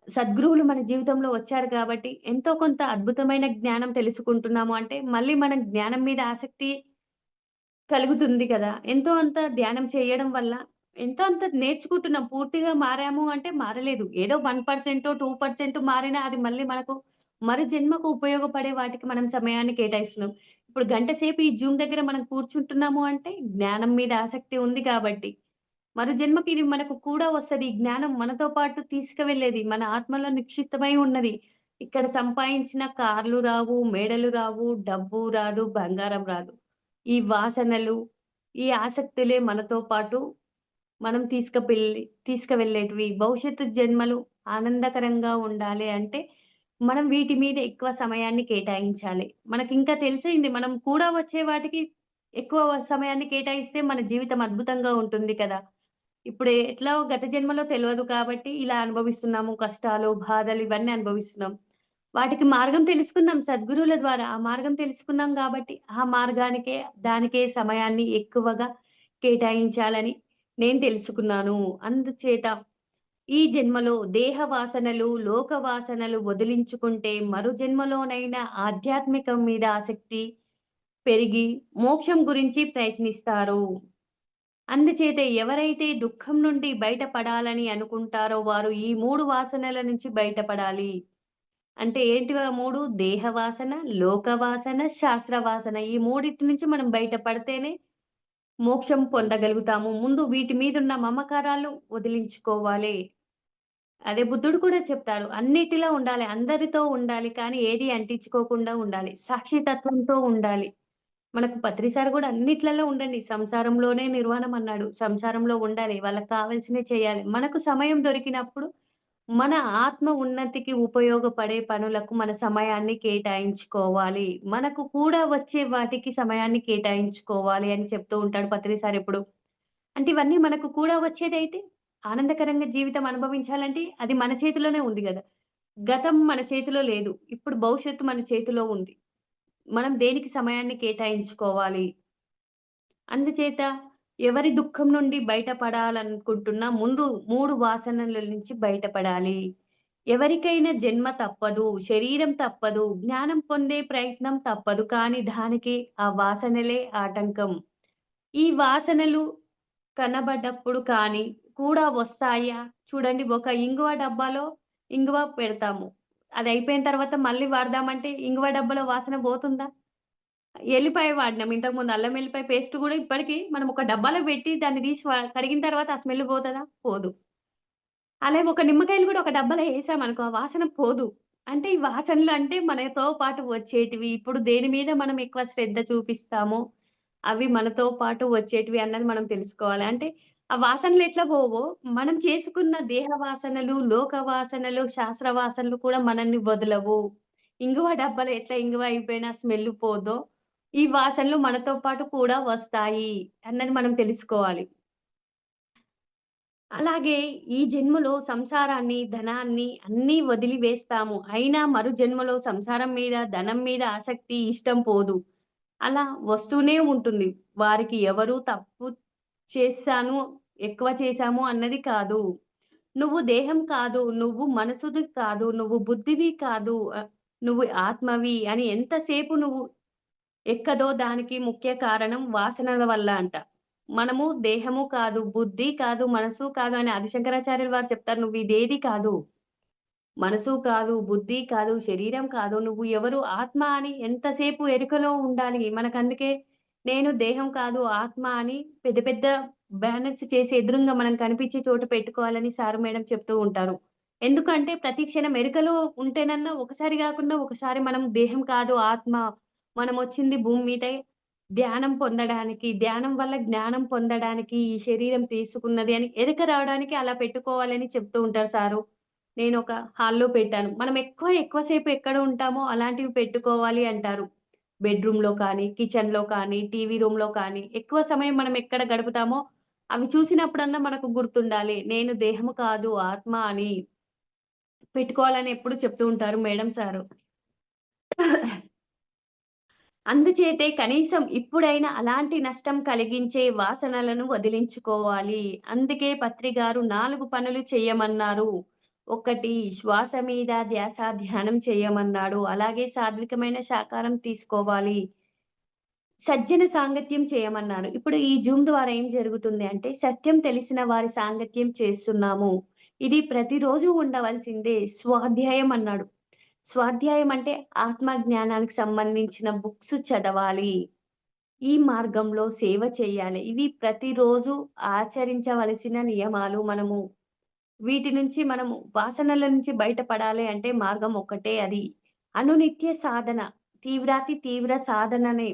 సద్గురువులు మన జీవితంలో వచ్చారు కాబట్టి, ఎంతో కొంత అద్భుతమైన జ్ఞానం తెలుసుకుంటున్నాము అంటే, మళ్ళీ మనం జ్ఞానం మీద ఆసక్తి కలుగుతుంది కదా! ఎంతో అంత ధ్యానం చేయడం వల్ల ఎంతో అంత నేర్చుకుంటున్నాం. పూర్తిగా మారాము అంటే మారలేదు. ఏదో 1%, 2% మారినా అది మళ్ళీ మనకు మరు జన్మకు ఉపయోగపడే వాటికి మనం సమయాన్ని కేటాయిస్తున్నాం. ఇప్పుడు గంట సేపు ఈ జూమ్ దగ్గర మనం కూర్చుంటున్నాము అంటే జ్ఞానం మీద ఆసక్తి ఉంది కాబట్టి. మరు జన్మకి ఇది మనకు కూడా వస్తది. ఈ జ్ఞానం మనతో పాటు తీసుకువెళ్ళేది. మన ఆత్మలో నిక్షిప్తమై ఉన్నది. ఇక్కడ సంపాదించిన కార్లు రావు, మేడలు రావు, డబ్బు రాదు, బంగారం రాదు. ఈ వాసనలు, ఈ ఆసక్తులే మనతో పాటు మనం తీసుకువెళ్ళేటివి. భవిష్యత్తు జన్మలు ఆనందకరంగా ఉండాలి అంటే, మనం వీటి మీద ఎక్కువ సమయాన్ని కేటాయించాలి. మనకింకా తెలిసింది మనం కూడా వచ్చే వాటికి ఎక్కువ సమయాన్ని కేటాయిస్తే మన జీవితం అద్భుతంగా ఉంటుంది కదా! ఇప్పుడు ఎట్లాగో గత జన్మలో తెలవదు కాబట్టి ఇలా అనుభవిస్తున్నాము. కష్టాలు, బాధలు ఇవన్నీ అనుభవిస్తున్నాం. వాటికి మార్గం తెలుసుకున్నాం సద్గురువుల ద్వారా. ఆ మార్గం తెలుసుకున్నాం గాబట్టి, ఆ మార్గానికే, దానికే సమయాన్ని ఎక్కువగా కేటాయించాలని నేను తెలుసుకున్నాను. అందుచేత ఈ జన్మలో దేహ వాసనలు, లోక వాసనలు వదిలించుకుంటే మరు జన్మలోనైనా ఆధ్యాత్మికం మీద ఆసక్తి పెరిగి మోక్షం గురించి ప్రయత్నిస్తారు. అందుచేత ఎవరైతే దుఃఖం నుండి బయటపడాలని అనుకుంటారో వారు ఈ 3 వాసనల నుంచి బయటపడాలి. అంటే ఏంటివి ఆ 3? దేహ వాసన, లోక వాసన, శాస్త్ర వాసన. ఈ మూడిటి నుంచి మనం బయటపడితేనే మోక్షం పొందగలుగుతాము. ముందు వీటి మీదున్న మమకారాలు వదిలించుకోవాలి. అదే బుద్ధుడు కూడా చెప్తాడు. అన్నిటిలో ఉండాలి. అందరితో ఉండాలి. కానీ ఏది అంటించుకోకుండా ఉండాలి. సాక్షితత్వంతో ఉండాలి. మనకు పత్రి సార్ గూడా అన్నిట్లలో ఉండండి. సంసారంలోనే నిర్వాణం అన్నాడు. సంసారంలో ఉండాలి. వాళ్ళకి కావాల్సినవి చేయాలి. మనకు సమయం దొరికినప్పుడు మన ఆత్మ ఉన్నతికి ఉపయోగపడే పనులకు మన సమయాన్ని కేటాయించుకోవాలి. మనకు కూడా వచ్చే వాటికి సమయాన్ని కేటాయించుకోవాలి అని చెప్తూ ఉంటాడు పత్రి సార్ ఎప్పుడు. అంటే ఇవన్నీ మనకు కూడా వచ్చేదైతే ఆనందకరంగా జీవితం అనుభవించాలంటే అది మన చేతిలోనే ఉంది గదా! గతం మన చేతిలో లేదు. ఇప్పుడు భవిష్యత్తు మన చేతిలో ఉంది. మనం దేనికి సమయాన్ని కేటాయించుకోవాలి. అందుచేత ఎవరి దుఃఖం నుండి బయటపడాలనుకుంటున్నా ముందు 3 వాసనల నుంచి బయటపడాలి. ఎవరికైనా జన్మ తప్పదు, శరీరం తప్పదు, జ్ఞానం పొందే ప్రయత్నం తప్పదు. కానీ దానికి ఆ వాసనలే ఆటంకం. ఈ వాసనలు కనబడ్డప్పుడు కానీ కూడా వస్తాయా? చూడండి ఒక ఇంగువ డబ్బాలో ఇంగువ పెడతాము. అదయిపోయిన తర్వాత మళ్ళీ వాడదామంటే ఇంగువ డబ్బాలో వాసన పోతుందా? ఎల్లిపాయ వాడినాం. ఇంతకుముందు అల్లం ఎల్లిపాయ పేస్ట్ గూడా ఇప్పటికి మనం ఒక డబ్బాలో పెట్టి దాన్ని తీసి కడిగిన తర్వాత ఆ స్మెల్ పోతదా? పోదు. అలాగే ఒక నిమ్మకాయలు గూడా ఒక డబ్బాలో ఏసామనుకో ఆ వాసన పోదు. అంటే ఈ వాసనలు అంటే మనతో పాటు వచ్చేటివి. ఇప్పుడు దేని మీద మనం ఎక్కువ శ్రద్ధ చూపిస్తామో అవి మనతో పాటు వచ్చేటివి అన్నది మనం తెలుసుకోవాలి. అంటే ఆ వాసనలు ఎట్లా పోవో మనం చేసుకున్న దేహ వాసనలు, లోక వాసనలు, శాస్త్ర వాసనలు కూడా మనల్ని వదలవు. ఇంగువ డబ్బాలో ఎట్లా ఇంగువ అయిపోయినా స్మెల్ పోదో ఈ వాసనలు మనతో పాటు కూడా వస్తాయి అన్నది మనం తెలుసుకోవాలి. అలాగే ఈ జన్మలో సంసారాన్ని, ధనాన్ని అన్నీ వదిలివేస్తాము. అయినా మరు జన్మలో సంసారం మీద, ధనం మీద ఆసక్తి, ఇష్టం పోదు. అలా వస్తూనే ఉంటుంది. వారికి ఎవరు తప్పు చేశాను, ఎక్కువ చేశాము అన్నది కాదు. నువ్వు దేహం కాదు, నువ్వు మనసుది కాదు, నువ్వు బుద్ధివి కాదు, నువ్వు ఆత్మవి అని ఎంతసేపు నువ్వు ఎక్కదో దానికి ముఖ్య కారణం వాసనల వల్ల అంట. మనము దేహము కాదు, బుద్ధి కాదు, మనసు కాదు అని ఆదిశంకరాచార్యులు వారు చెప్తారు. నువ్విదేది కాదు. మనసు కాదు, బుద్ధి కాదు, శరీరం కాదు. నువ్వు ఎవరు ఆత్మ అని ఎంతసేపు ఎరుకలో ఉండాలి. మనకందుకే నేను దేహం కాదు ఆత్మ అని పెద్ద పెద్ద బ్యానర్స్ చేసి ఎదురుంగా మనం కనిపించే చోట పెట్టుకోవాలని సారు మేడం చెప్తూ ఉంటారు. ఎందుకంటే ప్రతి క్షణం ఎరుకలో ఉంటేనన్నా ఒకసారి గాకుండా ఒకసారి మనం దేహం కాదు ఆత్మ. మనమొచ్చింది భూమి మీద ధ్యానం పొందడానికి, ధ్యానం వల్ల జ్ఞానం పొందడానికి ఈ శరీరం తీసుకున్నది అని ఎరుక రావడానికి అలా పెట్టుకోవాలని చెప్తూ ఉంటారు సారు. నేనొక హాల్‌లో పెట్టాను. మనం ఎక్కువ సేపు ఎక్కడ ఉంటామో అలాంటివి పెట్టుకోవాలి అంటారు. బెడ్‌రూమ్‌లో కానీ, కిచెన్‌లో కానీ, టీవీ రూమ్‌లో కానీ, ఎక్కువ సమయం మనం ఎక్కడ గడుపుతామో అవి చూసినప్పుడన్నా మనకు గుర్తుండాలి. నేను దేహము కాదు ఆత్మ అని పెట్టుకోవాలని ఎప్పుడు చెప్తూ ఉంటారు మేడం సారు. అందుచేతే కనీసం ఇప్పుడైనా అలాంటి నష్టం కలిగించే వాసనలను వదిలించుకోవాలి. అందుకే పత్రి గారు 4 పనులు చెయ్యమన్నారు. ఒకటి శ్వాస మీద ధ్యాస ధ్యానం చేయమన్నాడు. అలాగే సాత్వికమైన శాకారం తీసుకోవాలి. సజ్జన సాంగత్యం చేయమన్నారు. ఇప్పుడు ఈ జూమ్ ద్వారా ఏం జరుగుతుంది అంటే, సత్యం తెలిసిన వారి సాంగత్యం చేస్తున్నాము. ఇది ప్రతిరోజు ఉండవలసిందే. స్వాధ్యాయం అన్నాడు. స్వాధ్యాయం అంటే ఆత్మ జ్ఞానానికి సంబంధించిన బుక్స్ చదవాలి. ఈ మార్గంలో సేవ చేయాలి. ఇవి ప్రతిరోజు ఆచరించవలసిన నియమాలు. వీటి నుంచి మనము వాసనల నుంచి బయటపడాలి అంటే మార్గం ఒక్కటే అది. అనునిత్య సాధన. తీవ్రాతి తీవ్ర సాధననే.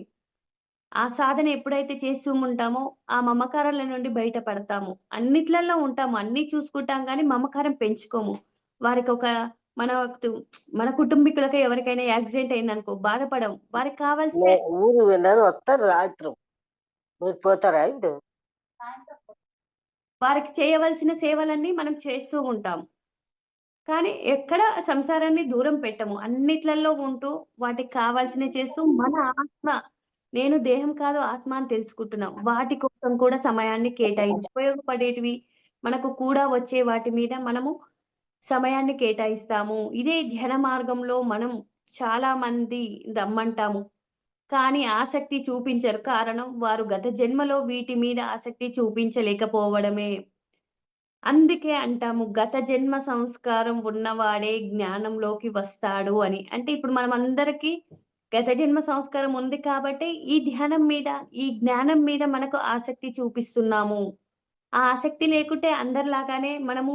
ఆ సాధన ఎప్పుడైతే చేస్తూ ఉంటామో, ఆ మమకారాల నుండి బయటపడతాము. అన్నిట్లల్లో ఉంటాము. అన్నీ చూసుకుంటాం గానీ, మమకారం పెంచుకోము. వారికొక మనకు మన కుటుంబీకులకి ఎవరికైనా యాక్సిడెంట్ అయిందనుకో బాధపడం. వారికి కావాల్సిన ఊరు వెళ్ళారు వస్తారు సాయంత్రం. మీరు పోతారా ఇప్పుడు? వారికి చేయవలసిన సేవలన్నీ మనం చేస్తూ ఉంటాం. కానీ ఎక్కడ సంసారాన్ని దూరం పెట్టము. అన్నిట్లల్లో ఉంటూ వాటికి కావాల్సినవి చేస్తూ మన ఆత్మ నేను దేహం కాదు ఆత్మ అని తెలుసుకుంటున్నాం. వాటి కోసం కూడా సమయాన్ని కేటాయించి ఉపయోగపడేటివి మనకు కూడా వచ్చే వాటి మీద మనము సమయాన్ని కేటాయిస్తాము. ఇదే ధ్యాన మార్గంలో మనం చాలా మంది రమ్మంటాము. కానీ ఆసక్తి చూపించరు. కారణం వారు గత జన్మలో వీటి మీద ఆసక్తి చూపించలేకపోవడమే. అందుకే అంటాము గత జన్మ సంస్కారం ఉన్నవాడే జ్ఞానంలోకి వస్తాడు అని. అంటే ఇప్పుడు మనమందరికీ గత జన్మ సంస్కారం ఉంది కాబట్టే ఈ ధ్యానం మీద, ఈ జ్ఞానం మీద మనకు ఆసక్తి చూపిస్తున్నాము. ఆ ఆసక్తి లేకుంటే అందరిలాగానే మనము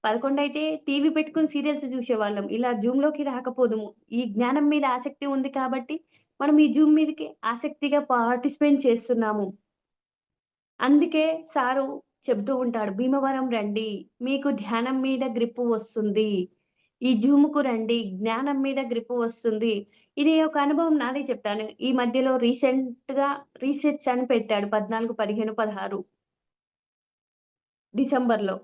11 అయితే టీవీ పెట్టుకొని సీరియల్స్ జూసేవాళ్ళం. ఇలా జూమ్‌లోకి రాకపోదుము. ఈ జ్ఞానం మీద ఆసక్తి ఉంది కాబట్టి మనం ఈ జూమ్ మీదకి ఆసక్తిగా పార్టిసిపేట్ చేస్తున్నాము. అందుకే సారు చెప్తూ ఉంటాడు. భీమవరం రండి. మీకు ధ్యానం మీద గ్రిప్పు వస్తుంది. ఈ జూమ్‌కు రండి. జ్ఞానం మీద గ్రిప్పు వస్తుంది. ఇది ఒక అనుభవం నాదే చెప్తాను. ఈ మధ్యలో రీసెంట్‌గా రీసెర్చ్ అని పెట్టాడు. 14, 15, 16 డిసెంబర్‌లో.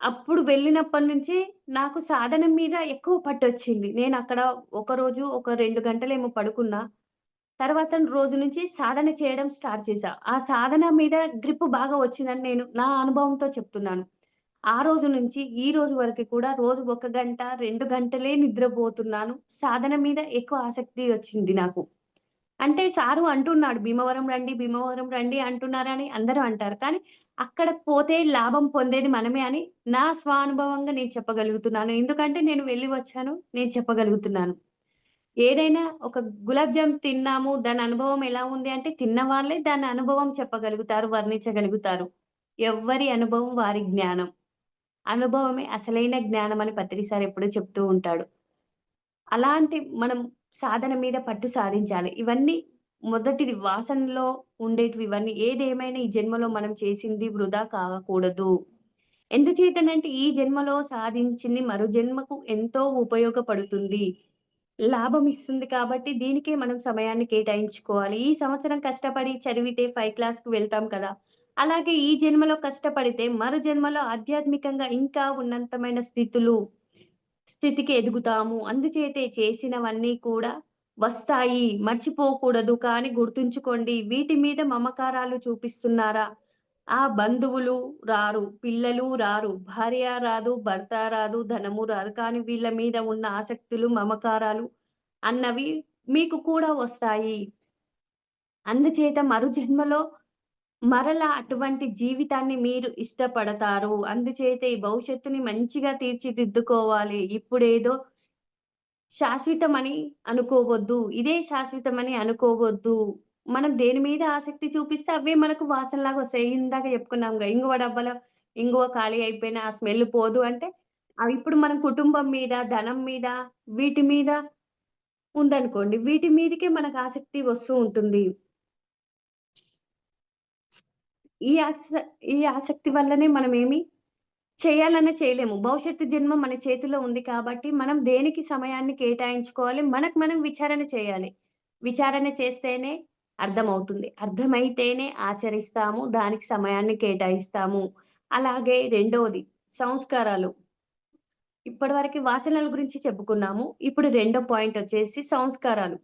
అప్పుడు వెళ్ళినప్పటి నుంచి నాకు సాధన మీద ఎక్కువ పట్టొచ్చింది. నేనక్కడ ఒకరోజు ఒక 2 గంటలేమో పడుకున్నా. తర్వాత రోజు నుంచి సాధన చేయడం స్టార్ట్ చేశా. ఆ సాధన మీద గ్రిప్ బాగా వచ్చిందని నేను నా అనుభవంతో చెప్తున్నాను. ఆ రోజు నుంచి ఈ రోజు వరకు కూడా రోజు 1 గంట, 2 గంటలే నిద్రపోతున్నాను. సాధన మీద ఎక్కువ ఆసక్తి వచ్చింది నాకు. అంటే సారు అంటున్నాడు భీమవరం రండి అంటున్నారని అందరూ అంటారు. కానీ అక్కడకి పోతే లాభం పొందేది మనమే అని నా స్వానుభవంగా నేను చెప్పగలుగుతున్నాను. ఎందుకంటే నేను వెళ్లి వచ్చాను. నేను చెప్పగలుగుతున్నాను. ఏదైనా ఒక గులాబ్ జామ్ తిన్నాము. దాని అనుభవం ఎలా ఉంది అంటే తిన్న వాళ్ళే దాని అనుభవం చెప్పగలుగుతారు, వర్ణించగలుగుతారు. ఎవ్వరి అనుభవం వారి జ్ఞానం. అనుభవమే అసలైన జ్ఞానం అని పత్రి సార్ ఎప్పుడూ చెప్తూ ఉంటాడు. అలాంటి మనం సాధన మీద పట్టు సాధించాలి. ఇవన్నీ మొదటిది వాసనలో ఉండేటివి ఇవన్నీ ఏదేమైనా ఈ జన్మలో మనం చేసింది వృధా కాకూడదు. ఎందుచేతనంటే ఈ జన్మలో సాధించింది మరు జన్మకు ఎంతో ఉపయోగపడుతుంది. లాభమిస్తుంది కాబట్టి దీనికే మనం సమయాన్ని కేటాయించుకోవాలి. ఈ సంవత్సరం కష్టపడి చదివితే పై క్లాస్‌కి వెళ్తాం కదా! అలాగే ఈ జన్మలో కష్టపడితే మరు జన్మలో ఆధ్యాత్మికంగా ఇంకా ఉన్నతమైన స్థితికి ఎదుగుతాము. అందుచేతే చేసినవన్నీ కూడా వస్తాయి. మర్చిపోకూడదు. కానీ గుర్తుంచుకోండి వీటి మీద మమకారాలు చూపిస్తున్నారా? ఆ బంధువులు రారు, పిల్లలు రారు, భార్య రాదు, భర్త రాదు, ధనము రాదు. కానీ వీళ్ళ మీద ఉన్న ఆసక్తులు, మమకారాలు అన్నవి మీకు కూడా వస్తాయి. అందుచేత మరు జన్మలో మరలా అటువంటి జీవితాన్ని మీరు ఇష్టపడతారు. అందుచేత ఈ భవిష్యత్తుని మంచిగా తీర్చిదిద్దుకోవాలి. ఇప్పుడేదో శాశ్వతమని అనుకోవద్దు. ఇదే శాశ్వతమని అనుకోవద్దు. మనం దేని మీద ఆసక్తి చూపిస్తే అవే మనకు వాసనలాగా వస్తాయి. ఇందాక చెప్పుకున్నాంగా ఇంగువ డబ్బాలో ఇంగువ ఖాళీ అయిపోయిన ఆ స్మెల్ పోదు అంటే, ఇప్పుడు మనం కుటుంబం మీద, ధనం మీద, వీటి మీద ఉందనుకోండి. వీటి మీదకే మనకు ఆసక్తి వస్తూ ఉంటుంది. ఈ ఆస ఈ ఆసక్తి వల్లనే మనమేమి చేయాలన్నా చేయలేము. భవిష్యత్తు జన్మ మన చేతిలో ఉంది కాబట్టి, మనం దేనికి సమయాన్ని కేటాయించుకోవాలి. మనకు మనం విచారణ చేయాలి. విచారణ చేస్తేనే అర్థమవుతుంది. అర్థమైతేనే ఆచరిస్తాము. దానికి సమయాన్ని కేటాయిస్తాము. అలాగే రెండోది సంస్కారాలు. ఇప్పటివరకి వాసనల గురించి చెప్పుకున్నాము. ఇప్పుడు రెండో పాయింట్ వచ్చేసి సంస్కారాలు.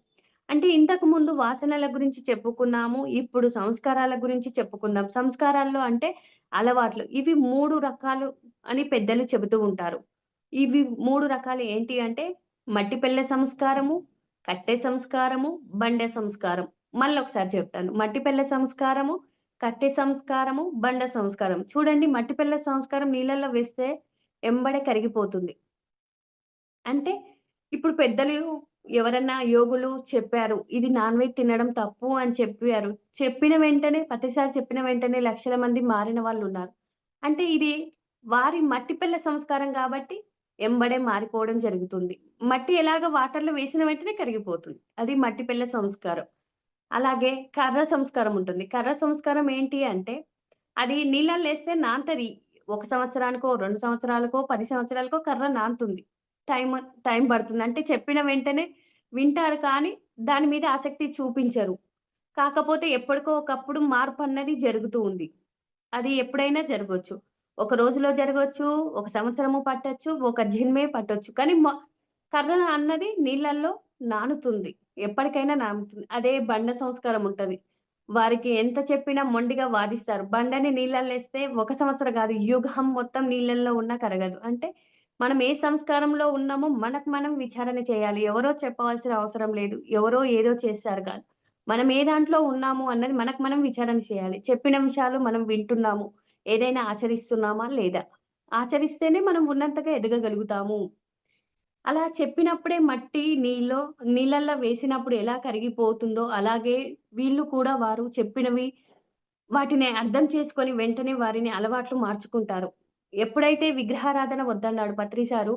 అంటే ఇంతకుముందు వాసనల గురించి చెప్పుకున్నాము. ఇప్పుడు సంస్కారాల గురించి చెప్పుకుందాం. సంస్కారాల్లో అంటే అలవాట్లు. ఇవి 3 రకాలు అని పెద్దలు చెబుతూ ఉంటారు. ఇవి 3 రకాలు ఏంటి అంటే మట్టి పెళ్ళె సంస్కారము, కట్టె సంస్కారము, బండె సంస్కారం. మళ్ళొకసారి చెప్తాను. మట్టిపెల్ల సంస్కారము, కట్టె సంస్కారము, బండ సంస్కారం. చూడండి మట్టిపెల్ల సంస్కారం నీళ్ళల్లో వేస్తే ఎంబడే కరిగిపోతుంది. అంటే ఇప్పుడు పెద్దలు ఎవరన్నా యోగులు చెప్పారు. ఇది నాన్ వెజ్ తినడం తప్పు అని చెప్పారు. చెప్పిన వెంటనే ప్రతిసారి చెప్పిన వెంటనే లక్షల మంది మారిన వాళ్ళున్నారు. అంటే ఇది వారి మట్టి పిల్ల సంస్కారం కాబట్టి ఎంబడే మారిపోవడం జరుగుతుంది. మట్టి ఎలాగో వాటర్‌లో వేసిన వెంటనే కరిగిపోతుంది. అది మట్టి పిల్ల సంస్కారం. అలాగే కర్ర సంస్కారం ఉంటుంది. కర్ర సంస్కారం ఏంటి అంటే అది నీళ్ళల్లో ఏస్తే నానతది. 1 సంవత్సరానికో, 2 సంవత్సరాలకో, 10 సంవత్సరాలకో కర్ర నానుతుంది. టైమ్ టైం పడుతుంది. అంటే చెప్పిన వెంటనే వింటారు కానీ, దాని మీద ఆసక్తి చూపించరు. కాకపోతే ఎప్పటికో ఒకప్పుడు మార్పన్నది జరుగుతూ ఉంది. అది ఎప్పుడైనా జరగొచ్చు. ఒక రోజులో జరగొచ్చు, ఒక సంవత్సరము పట్టొచ్చు, ఒక జన్మే పట్టొచ్చు. కానీ కర్ర అన్నది నీళ్ళల్లో నానుతుంది. ఎప్పటికైనా నానుతుంది. అదే బండ సంస్కారం ఉంటది. వారికి ఎంత చెప్పినా మొండిగా వాదిస్తారు. బండని నీళ్ళల్లేస్తే ఒక సంవత్సరం గాదు, యుగం మొత్తం నీళ్ళల్లో ఉన్నా కరగదు. అంటే మనం ఏ సంస్కారంలో ఉన్నామో మనకు మనం విచారణ చేయాలి. ఎవరో చెప్పవలసిన అవసరం లేదు. ఎవరో ఏదో చేశారు కాదు. మనం ఏ దాంట్లో ఉన్నాము అన్నది మనకు మనం విచారణ చేయాలి. చెప్పిన విషయాలు మనం వింటున్నాము. ఏదైనా ఆచరిస్తున్నామా లేదా? ఆచరిస్తేనే మనం ఉన్నంతగా ఎదగగలుగుతాము. అలా చెప్పినప్పుడే మట్టి నీళ్ళల్లో వేసినప్పుడు ఎలా కరిగిపోతుందో, అలాగే వీళ్ళు కూడా వారు చెప్పినవి వాటిని అర్థం చేసుకొని వెంటనే వారిని అలవాట్లు మార్చుకుంటారు. ఎప్పుడైతే విగ్రహారాధన వద్దన్నాడు పత్రి సారు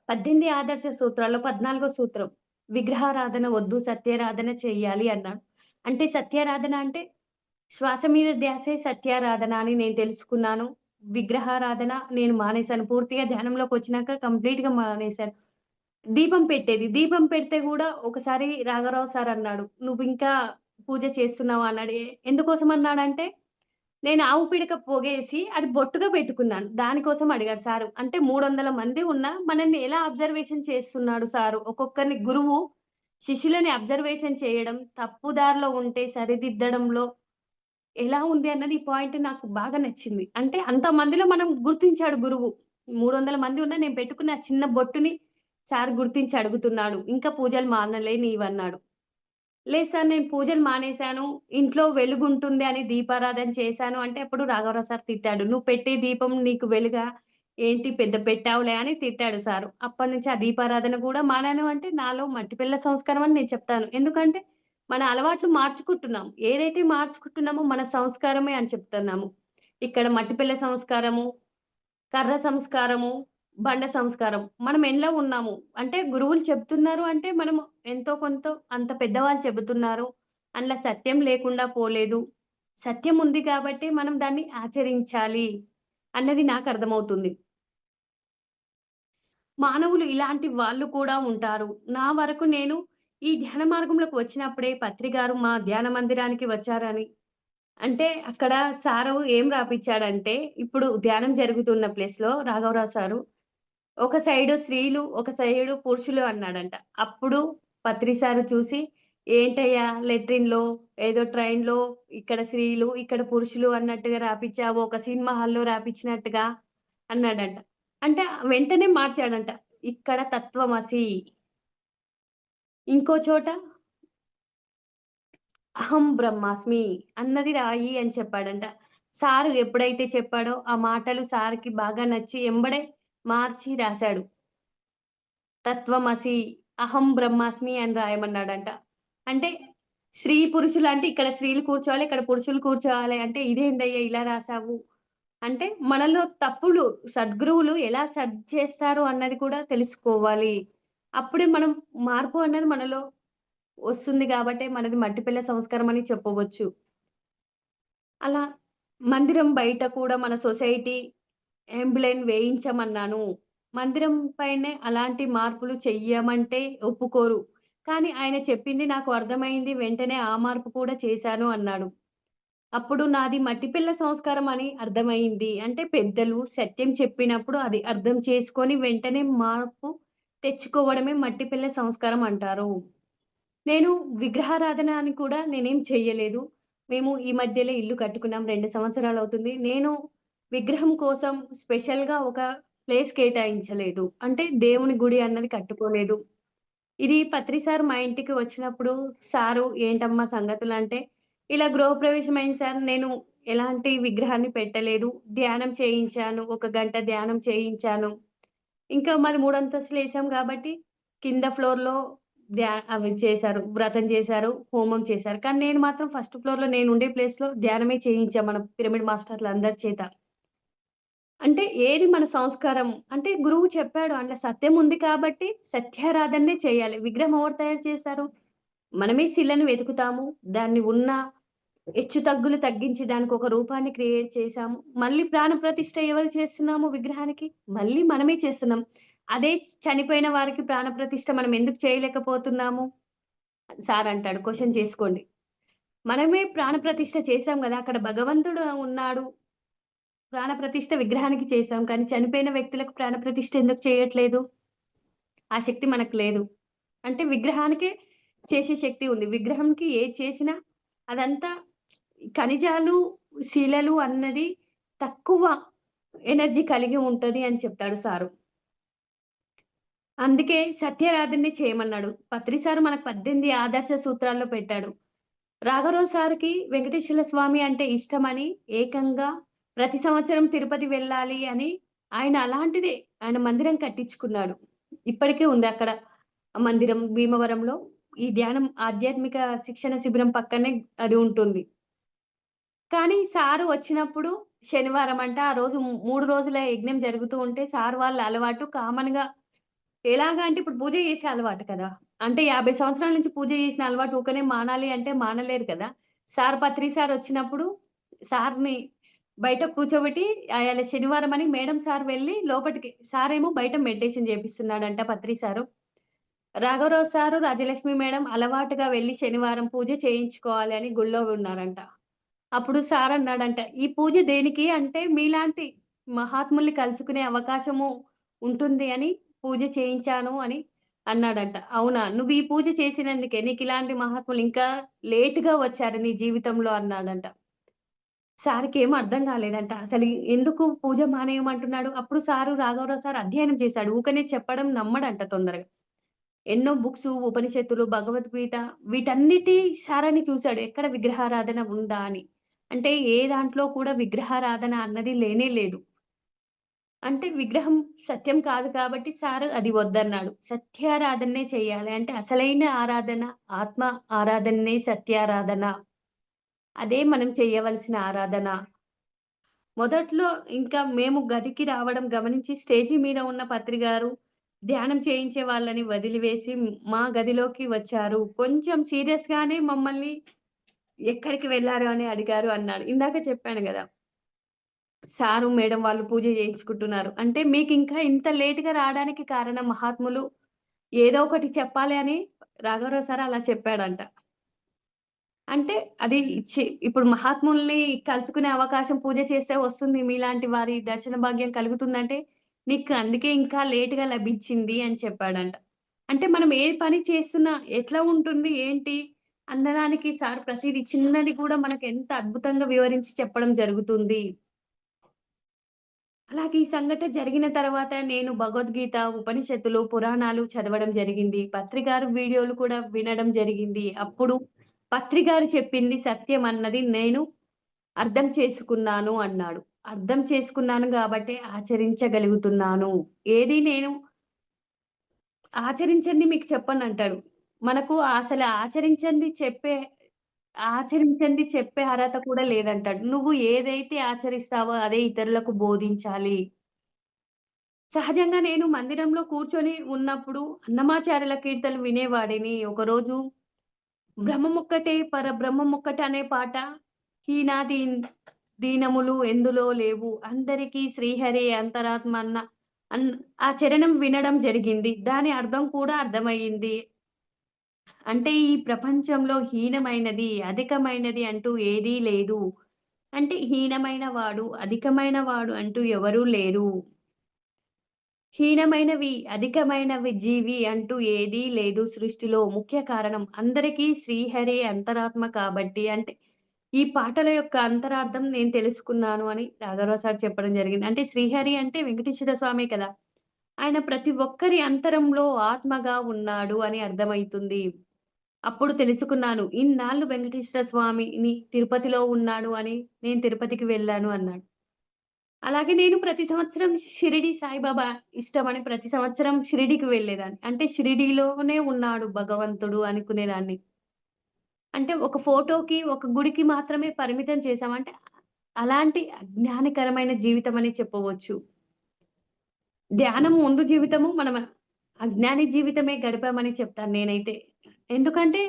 18 ఆదర్శ సూత్రాల్లో 14 సూత్రం. విగ్రహారాధన వద్దు, సత్యారాధన చెయ్యాలి అన్నాడు. అంటే సత్యారాధన అంటే శ్వాస మీద ధ్యాసే సత్యారాధన అని నేను తెలుసుకున్నాను. విగ్రహారాధన నేను మానేశాను. పూర్తిగా ధ్యానంలోకొచ్చినాక కంప్లీట్‌గా మానేశాను. దీపం పెట్టేది. దీపం పెడితే గూడా ఒకసారి రాఘవరావు సార్ అన్నాడు, "నువ్వింకా పూజ చేస్తున్నావా?" అన్నాడు. ఎందుకోసం అన్నాడంటే, నేను ఆవు పిడక పొగేసి అది బొట్టుగా పెట్టుకున్నాను. దానికోసం అడిగాడు సారు. అంటే 300 మంది ఉన్నా మనల్ని ఎలా అబ్జర్వేషన్ చేస్తున్నాడు సారు. ఒక్కొక్కరిని గురువు శిష్యులని అబ్జర్వేషన్ చేయడం, తప్పుదారిలో ఉంటే సరిదిద్దడంలో ఎలా ఉంది అన్నది ఈ పాయింట్ నాకు బాగా నచ్చింది. అంటే అంతమందిలో మనం గుర్తించాడు గురువు. 300 మంది ఉన్నా నేను పెట్టుకున్న ఆ చిన్న బొట్టుని సార్ గుర్తించి అడుగుతున్నాడు. "ఇంకా పూజలు మానలే నీవన్నాడు." లేదు సార్ నేను పూజలు మానేశాను. ఇంట్లో వెలుగుంటుంది అని దీపారాధన చేశాను అంటే అప్పుడు రాఘవరావు సార్ తిట్టాడు. "నువ్వు పెట్టే దీపం నీకు వెలుగా? ఏంటి పెద్ద పెట్టావులే" అని తిట్టాడు సారు. అప్పటినుంచి ఆ దీపారాధన కూడా మానాను అంటే నాలో మట్టి పిల్ల సంస్కారం అని నేను చెప్తాను. ఎందుకంటే మన అలవాట్లు మార్చుకుంటున్నాం. ఏదైతే మార్చుకుంటున్నామో మన సంస్కారమే అని చెప్తున్నాము. ఇక్కడ మట్టి పిల్ల సంస్కారము, కర్ర సంస్కారము, బండ సంస్కారం. మనం ఎలా ఉన్నాము? అంటే గురువులు చెప్తున్నారు అంటే మనము ఎంతో కొంతో అంత పెద్దవాళ్ళు చెబుతున్నారు. అందులో సత్యం లేకుండా పోలేదు. సత్యం ఉంది కాబట్టి మనం దాన్ని ఆచరించాలి అన్నది నాకర్థమవుతుంది. మానవులు ఇలాంటి వాళ్ళు కూడా ఉంటారు. నా వరకు నేను ఈ ధ్యాన మార్గంలోకి వచ్చినప్పుడే పత్రి గారు మా ధ్యాన మందిరానికి వచ్చారని అంటే అక్కడ సారు ఏం రాపిచ్చాడంటే, ఇప్పుడు ధ్యానం జరుగుతున్న ప్లేస్‌లో రాఘవరావు సారు ఒక సైడు స్త్రీలు, ఒక సైడు పురుషులు అన్నాడంట. అప్పుడు పత్రి సారు చూసి, "ఏంటయ్యా లెట్రిన్‌లో, ఏదో ట్రైన్‌లో ఇక్కడ స్త్రీలు, ఇక్కడ పురుషులు అన్నట్టుగా రాపిచ్చావు. ఒక సినిమా హాల్‌లో రాపిచ్చినట్టుగా" అన్నాడంట. అంటే వెంటనే మార్చాడంట. ఇక్కడ తత్వమసి. ఇంకో చోట అహం బ్రహ్మాస్మి అన్నది రాయి అని చెప్పాడంట. సారు ఎప్పుడైతే చెప్పాడో ఆ మాటలు సార్‌కి బాగా నచ్చి ఎంబడే మార్చి రాసాడు. తత్వమసి, అహం బ్రహ్మాస్మి అని రాయమన్నాడంట. అంటే స్త్రీ, పురుషులు అంటే ఇక్కడ స్త్రీలు కూర్చోవాలి, ఇక్కడ పురుషులు కూర్చోవాలి అంటే ఇదేందయ్యా ఇలా రాసావు? అంటే మనలో తప్పులు సద్గురువులు ఎలా చేస్తారు అన్నది కూడా తెలుసుకోవాలి. అప్పుడే మనం మార్పు అన్నది మనలో వస్తుంది గాబట్టే మనది మట్టిపిల్ల సంస్కారం అని చెప్పవచ్చు. అలా మందిరం బయట కూడా మన సొసైటీ ఎంబ్లెమ్ వేయించమన్నాను. మందిరం పైనే అలాంటి మార్పులు చెయ్యమంటే ఒప్పుకోరు. కానీ ఆయన చెప్పింది నాకు అర్థమైంది. వెంటనే ఆ మార్పు కూడా చేశాను అన్నాడు. అప్పుడు నాది మట్టిపిల్ల సంస్కారం అని అర్థమయింది. అంటే పెద్దలు సత్యం చెప్పినప్పుడు అది అర్థం చేసుకొని వెంటనే మార్పు తెచ్చుకోవడమే మట్టిపిల్ల సంస్కారం అంటారు. నేను విగ్రహారాధన అని కూడా నేనేం చెయ్యలేదు. మేము ఈ మధ్యలే ఇల్లు కట్టుకున్నాం. 2 సంవత్సరాలవుతుంది. నేను విగ్రహం కోసం స్పెషల్‌గా ఒక ప్లేస్ కేటాయించలేదు. అంటే దేవుని గుడి అన్నది కట్టుకోలేదు. ఇది పత్రి సార్ మా ఇంటికి వచ్చినప్పుడు సారు ఏంటమ్మా సంగతులంటే, ఇలా గృహప్రవేశం అయింది సార్. నేను ఎలాంటి విగ్రహాన్ని పెట్టలేదు. ధ్యానం చేయించాను. ఒక గంట ధ్యానం చేయించాను. ఇంకా మాది మూడంతస్తులేసాం గాబట్టి, కింద ఫ్లోర్‌లో అవి చేశారు. వ్రతం చేశారు. హోమం చేశారు. కానీ నేను మాత్రం ఫస్ట్ ఫ్లోర్‌లో నేనుండే ప్లేస్‌లో ధ్యానమే చేయించాం మన పిరమిడ్ మాస్టర్‌లందరి చేత. అంటే ఏది మన సంస్కారం అంటే గురువు చెప్పాడు. అందులో సత్యం ఉంది కాబట్టి సత్యారాధననే చేయాలి. విగ్రహం ఎవరు తయారు చేశారు? మనమే శిలను వెతుకుతాము. దాన్ని ఉన్న హెచ్చుతగ్గులు తగ్గించి దానికొక రూపాన్ని క్రియేట్ చేశాము. మళ్ళీ ప్రాణప్రతిష్ఠ ఎవరు చేస్తున్నాము విగ్రహానికి? మళ్ళీ మనమే చేస్తున్నాం. అదే చనిపోయిన వారికి ప్రాణప్రతిష్ఠ మనం ఎందుకు చేయలేకపోతున్నాము? సార్ అంటాడు. క్వెషన్ చేసుకోండి. మనమే ప్రాణప్రతిష్ఠ చేశాం గదా! అక్కడ భగవంతుడు ఉన్నాడు. ప్రాణప్రతిష్ఠ విగ్రహానికి చేశాం. కానీ చనిపోయిన వ్యక్తులకు ప్రాణప్రతిష్ఠ ఎందుకు చేయట్లేదు? ఆ శక్తి మనకు లేదు. అంటే విగ్రహానికే చేసే శక్తి ఉంది. విగ్రహంకి ఏది చేసినా అదంతా ఖనిజాలు, శిలలు అన్నది తక్కువ ఎనర్జీ కలిగి ఉంటది అని చెప్తాడు సారు. అందుకే సత్యారాధనని చేయమన్నాడు. పత్రి సారు మనకు 18 ఆదర్శ సూత్రాల్లో పెట్టాడు. రాఘవరావు సార్‌కి వెంకటేశ్వర స్వామి అంటే ఇష్టమని ఏకంగా ప్రతి సంవత్సరం తిరుపతి వెళ్ళాలి అని ఆయన అలాంటిదే ఆయన మందిరం కట్టించుకున్నాడు. ఇప్పటికే ఉంది అక్కడ మందిరం భీమవరంలో. ఈ ధ్యానం ఆధ్యాత్మిక శిక్షణ శిబిరం పక్కనే అది ఉంటుంది. కానీ సారు వచ్చినప్పుడు శనివారం అంట ఆ రోజు 3 రోజుల యజ్ఞం జరుగుతూ ఉంటే సార్ వాళ్ళ అలవాటు కామన్‌గా ఎలాగా అంటే ఇప్పుడు పూజ చేసే అలవాటు కదా! అంటే 50 సంవత్సరాల నుంచి పూజ చేసిన అలవాటు ఊకనే మానాలి అంటే మానలేరు కదా! సార్ పత్రి సార్ వచ్చినప్పుడు సార్‌ని బయట కూర్చోబెట్టి ఇయాల శనివారం అని మేడం సార్ వెళ్లి లోపటికి సారేమో బయట మెడిటేషన్ చేపిస్తున్నాడంట పత్రి సారు. రాఘవరావు సారు, రాజలక్ష్మి మేడం అలవాటుగా వెళ్లి శనివారం పూజ చేయించుకోవాలి అని గుళ్ళో ఉన్నారంట. అప్పుడు సార్ అన్నాడంట, "ఈ పూజ దేనికి అంటే మీలాంటి మహాత్ముల్ని కలుసుకునే అవకాశము ఉంటుంది అని పూజ చేయించాను" అని అన్నాడంట. "అవునా! నువ్వు ఈ పూజ చేసినందుకే నీకిలాంటి మహాత్ములు ఇంకా లేట్‌గా వచ్చారు నీ జీవితంలో" అన్నాడంట. సార్‌కేమో అర్థం కాలేదంట. అసలు ఎందుకు పూజ మానేయమంటున్నాడు? అప్పుడు సారు రాఘవరావు సార్ అధ్యయనం చేశాడు. ఊకనే చెప్పడం నమ్మడంట తొందరగా. ఎన్నో బుక్సు, ఉపనిషత్తులు, భగవద్గీత వీటన్నిటి సారాన్ని చూసాడు. ఎక్కడ విగ్రహారాధన ఉందా అని. అంటే ఏ దాంట్లో కూడా విగ్రహారాధన అన్నది లేనే లేదు. అంటే విగ్రహం సత్యం కాదు కాబట్టి సారు అది వద్దన్నాడు. సత్యారాధననే చేయాలి. అంటే అసలైన ఆరాధన ఆత్మ ఆరాధననే సత్యారాధన. అదే మనం చేయవలసిన ఆరాధన. మొదట్లో ఇంకా మేము గదికి రావడం గమనించి స్టేజి మీద ఉన్న పత్రి గారు ధ్యానం చేయించే వాళ్ళని వదిలివేసి మా గదిలోకి వచ్చారు. కొంచెం సీరియస్‌గానే మమ్మల్ని ఎక్కడికి వెళ్లారు అని అడిగారు అన్నాడు. ఇందాక చెప్పాను గదా! సారు, మేడం వాళ్ళు పూజ చేయించుకుంటున్నారు. అంటే మీకింకా ఇంత లేట్‌గా రాడానికి కారణం మహాత్ములు ఏదో ఒకటి చెప్పాలి అని రాఘవరావు సార్ అలా చెప్పాడంట. అంటే అది ఇప్పుడు మహాత్ముల్ని కలుసుకునే అవకాశం పూజ చేస్తే వస్తుంది. మీలాంటి వారి దర్శన భాగ్యం కలుగుతుందంటే, నీకు అందుకే ఇంకా లేట్‌గా లభించింది అని చెప్పాడంట. అంటే మనం ఏ పని చేస్తున్నా ఎట్లా ఉంటుంది, ఏంటి అన్నదానికి సార్ ప్రతీది చిన్నది కూడా మనకెంత అద్భుతంగా వివరించి చెప్పడం జరుగుతుంది. అలాగే ఈ సంఘటన జరిగిన తర్వాత నేను భగవద్గీత, ఉపనిషత్తులు, పురాణాలు చదవడం జరిగింది. పత్రి గారు వీడియోలు కూడా వినడం జరిగింది. అప్పుడు పత్రి గారు చెప్పింది సత్యం అన్నది నేను అర్థం చేసుకున్నాను అన్నాడు. అర్థం చేసుకున్నాను గాబట్టే ఆచరించగలుగుతున్నాను. ఏది నేను ఆచరించంది మీకు చెప్పనంటాడు. మనకు అసలు ఆచరించంది చెప్పే అర్హత కూడా లేదంటాడు. నువ్వు ఏదైతే ఆచరిస్తావో అదే ఇతరులకు బోధించాలి. సహజంగా నేను మందిరంలో కూర్చొని ఉన్నప్పుడు అన్నమాచార్యుల కీర్తనలు వినేవాడిని. ఒకరోజు బ్రహ్మమొక్కటే పరబ్రహ్మమొక్కటే అనే పాట దీనములు ఎందులో లేవు అందరికీ శ్రీహరే అంతరాత్మ అన్ ఆ చరణం వినడం జరిగింది. దాని అర్థం కూడా అర్థమయ్యింది. అంటే ఈ ప్రపంచంలో హీనమైనది, అధికమైనది అంటూ ఏదీ లేదు. అంటే హీనమైన వాడు, అధికమైన వాడు అంటూ ఎవరూ లేరు. హీనమైనవి, అధికమైనవి జీవి అంటూ ఏదీ లేదు సృష్టిలో. ముఖ్య కారణం అందరికీ శ్రీహరే అంతరాత్మ కాబట్టి అంటే, ఈ పాటల యొక్క అంతరార్థం నేను తెలుసుకున్నాను అని రాఘవరావు సార్ చెప్పడం జరిగింది. అంటే శ్రీహరి అంటే వెంకటేశ్వర స్వామే కదా! ఆయన ప్రతి ఒక్కరి అంతరంలో ఆత్మగా ఉన్నాడు అని అర్థమైతుంది. అప్పుడు తెలుసుకున్నాను. ఇన్నాళ్ళు వెంకటేశ్వర స్వామిని తిరుపతిలో ఉన్నాడు అని నేను తిరుపతికి వెళ్ళాను అన్నాడు. అలాగే నేను ప్రతి సంవత్సరం షిరిడి సాయిబాబా ఇష్టమని ప్రతి సంవత్సరం షిరిడికి వెళ్ళేదాన్ని. అంటే షిరిడీలోనే ఉన్నాడు భగవంతుడు అనుకునేదాన్ని. అంటే ఒక ఫోటోకి, ఒక గుడికి మాత్రమే పరిమితం చేశాం. అంటే అలాంటి అజ్ఞానకరమైన జీవితం అని చెప్పవచ్చు. ధ్యానం ముందు జీవితము మనం అజ్ఞాని జీవితమే గడిపామని చెప్తాను నేనైతే. ఎందుకంటే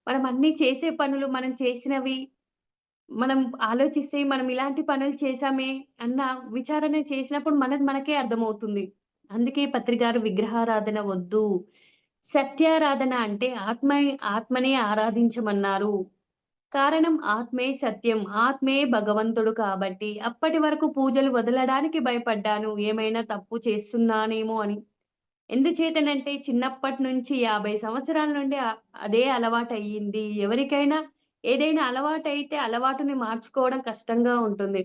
మనం అన్నీ చేసే పనులు, మనం చేసినవి, మనం ఆలోచిస్తే మనం ఇలాంటి పనులు చేశామే అన్న విచారణ చేసినప్పుడు మనది మనకే అర్థమవుతుంది. అందుకే పత్రిగారు విగ్రహారాధన వద్దు. సత్యారాధన అంటే ఆత్మనే ఆరాధించమన్నారు. కారణం ఆత్మే సత్యం. ఆత్మే భగవంతుడు కాబట్టి. అప్పటి వరకు పూజలు వదలడానికి భయపడ్డాను. ఏమైనా తప్పు చేస్తున్నానేమో అని. ఎందుచేతనంటే చిన్నప్పటి నుంచి 50 సంవత్సరాల నుండి అదే అలవాటయ్యింది. ఎవరికైనా ఏదైనా అలవాటైతే అలవాటుని మార్చుకోవడం కష్టంగా ఉంటుంది.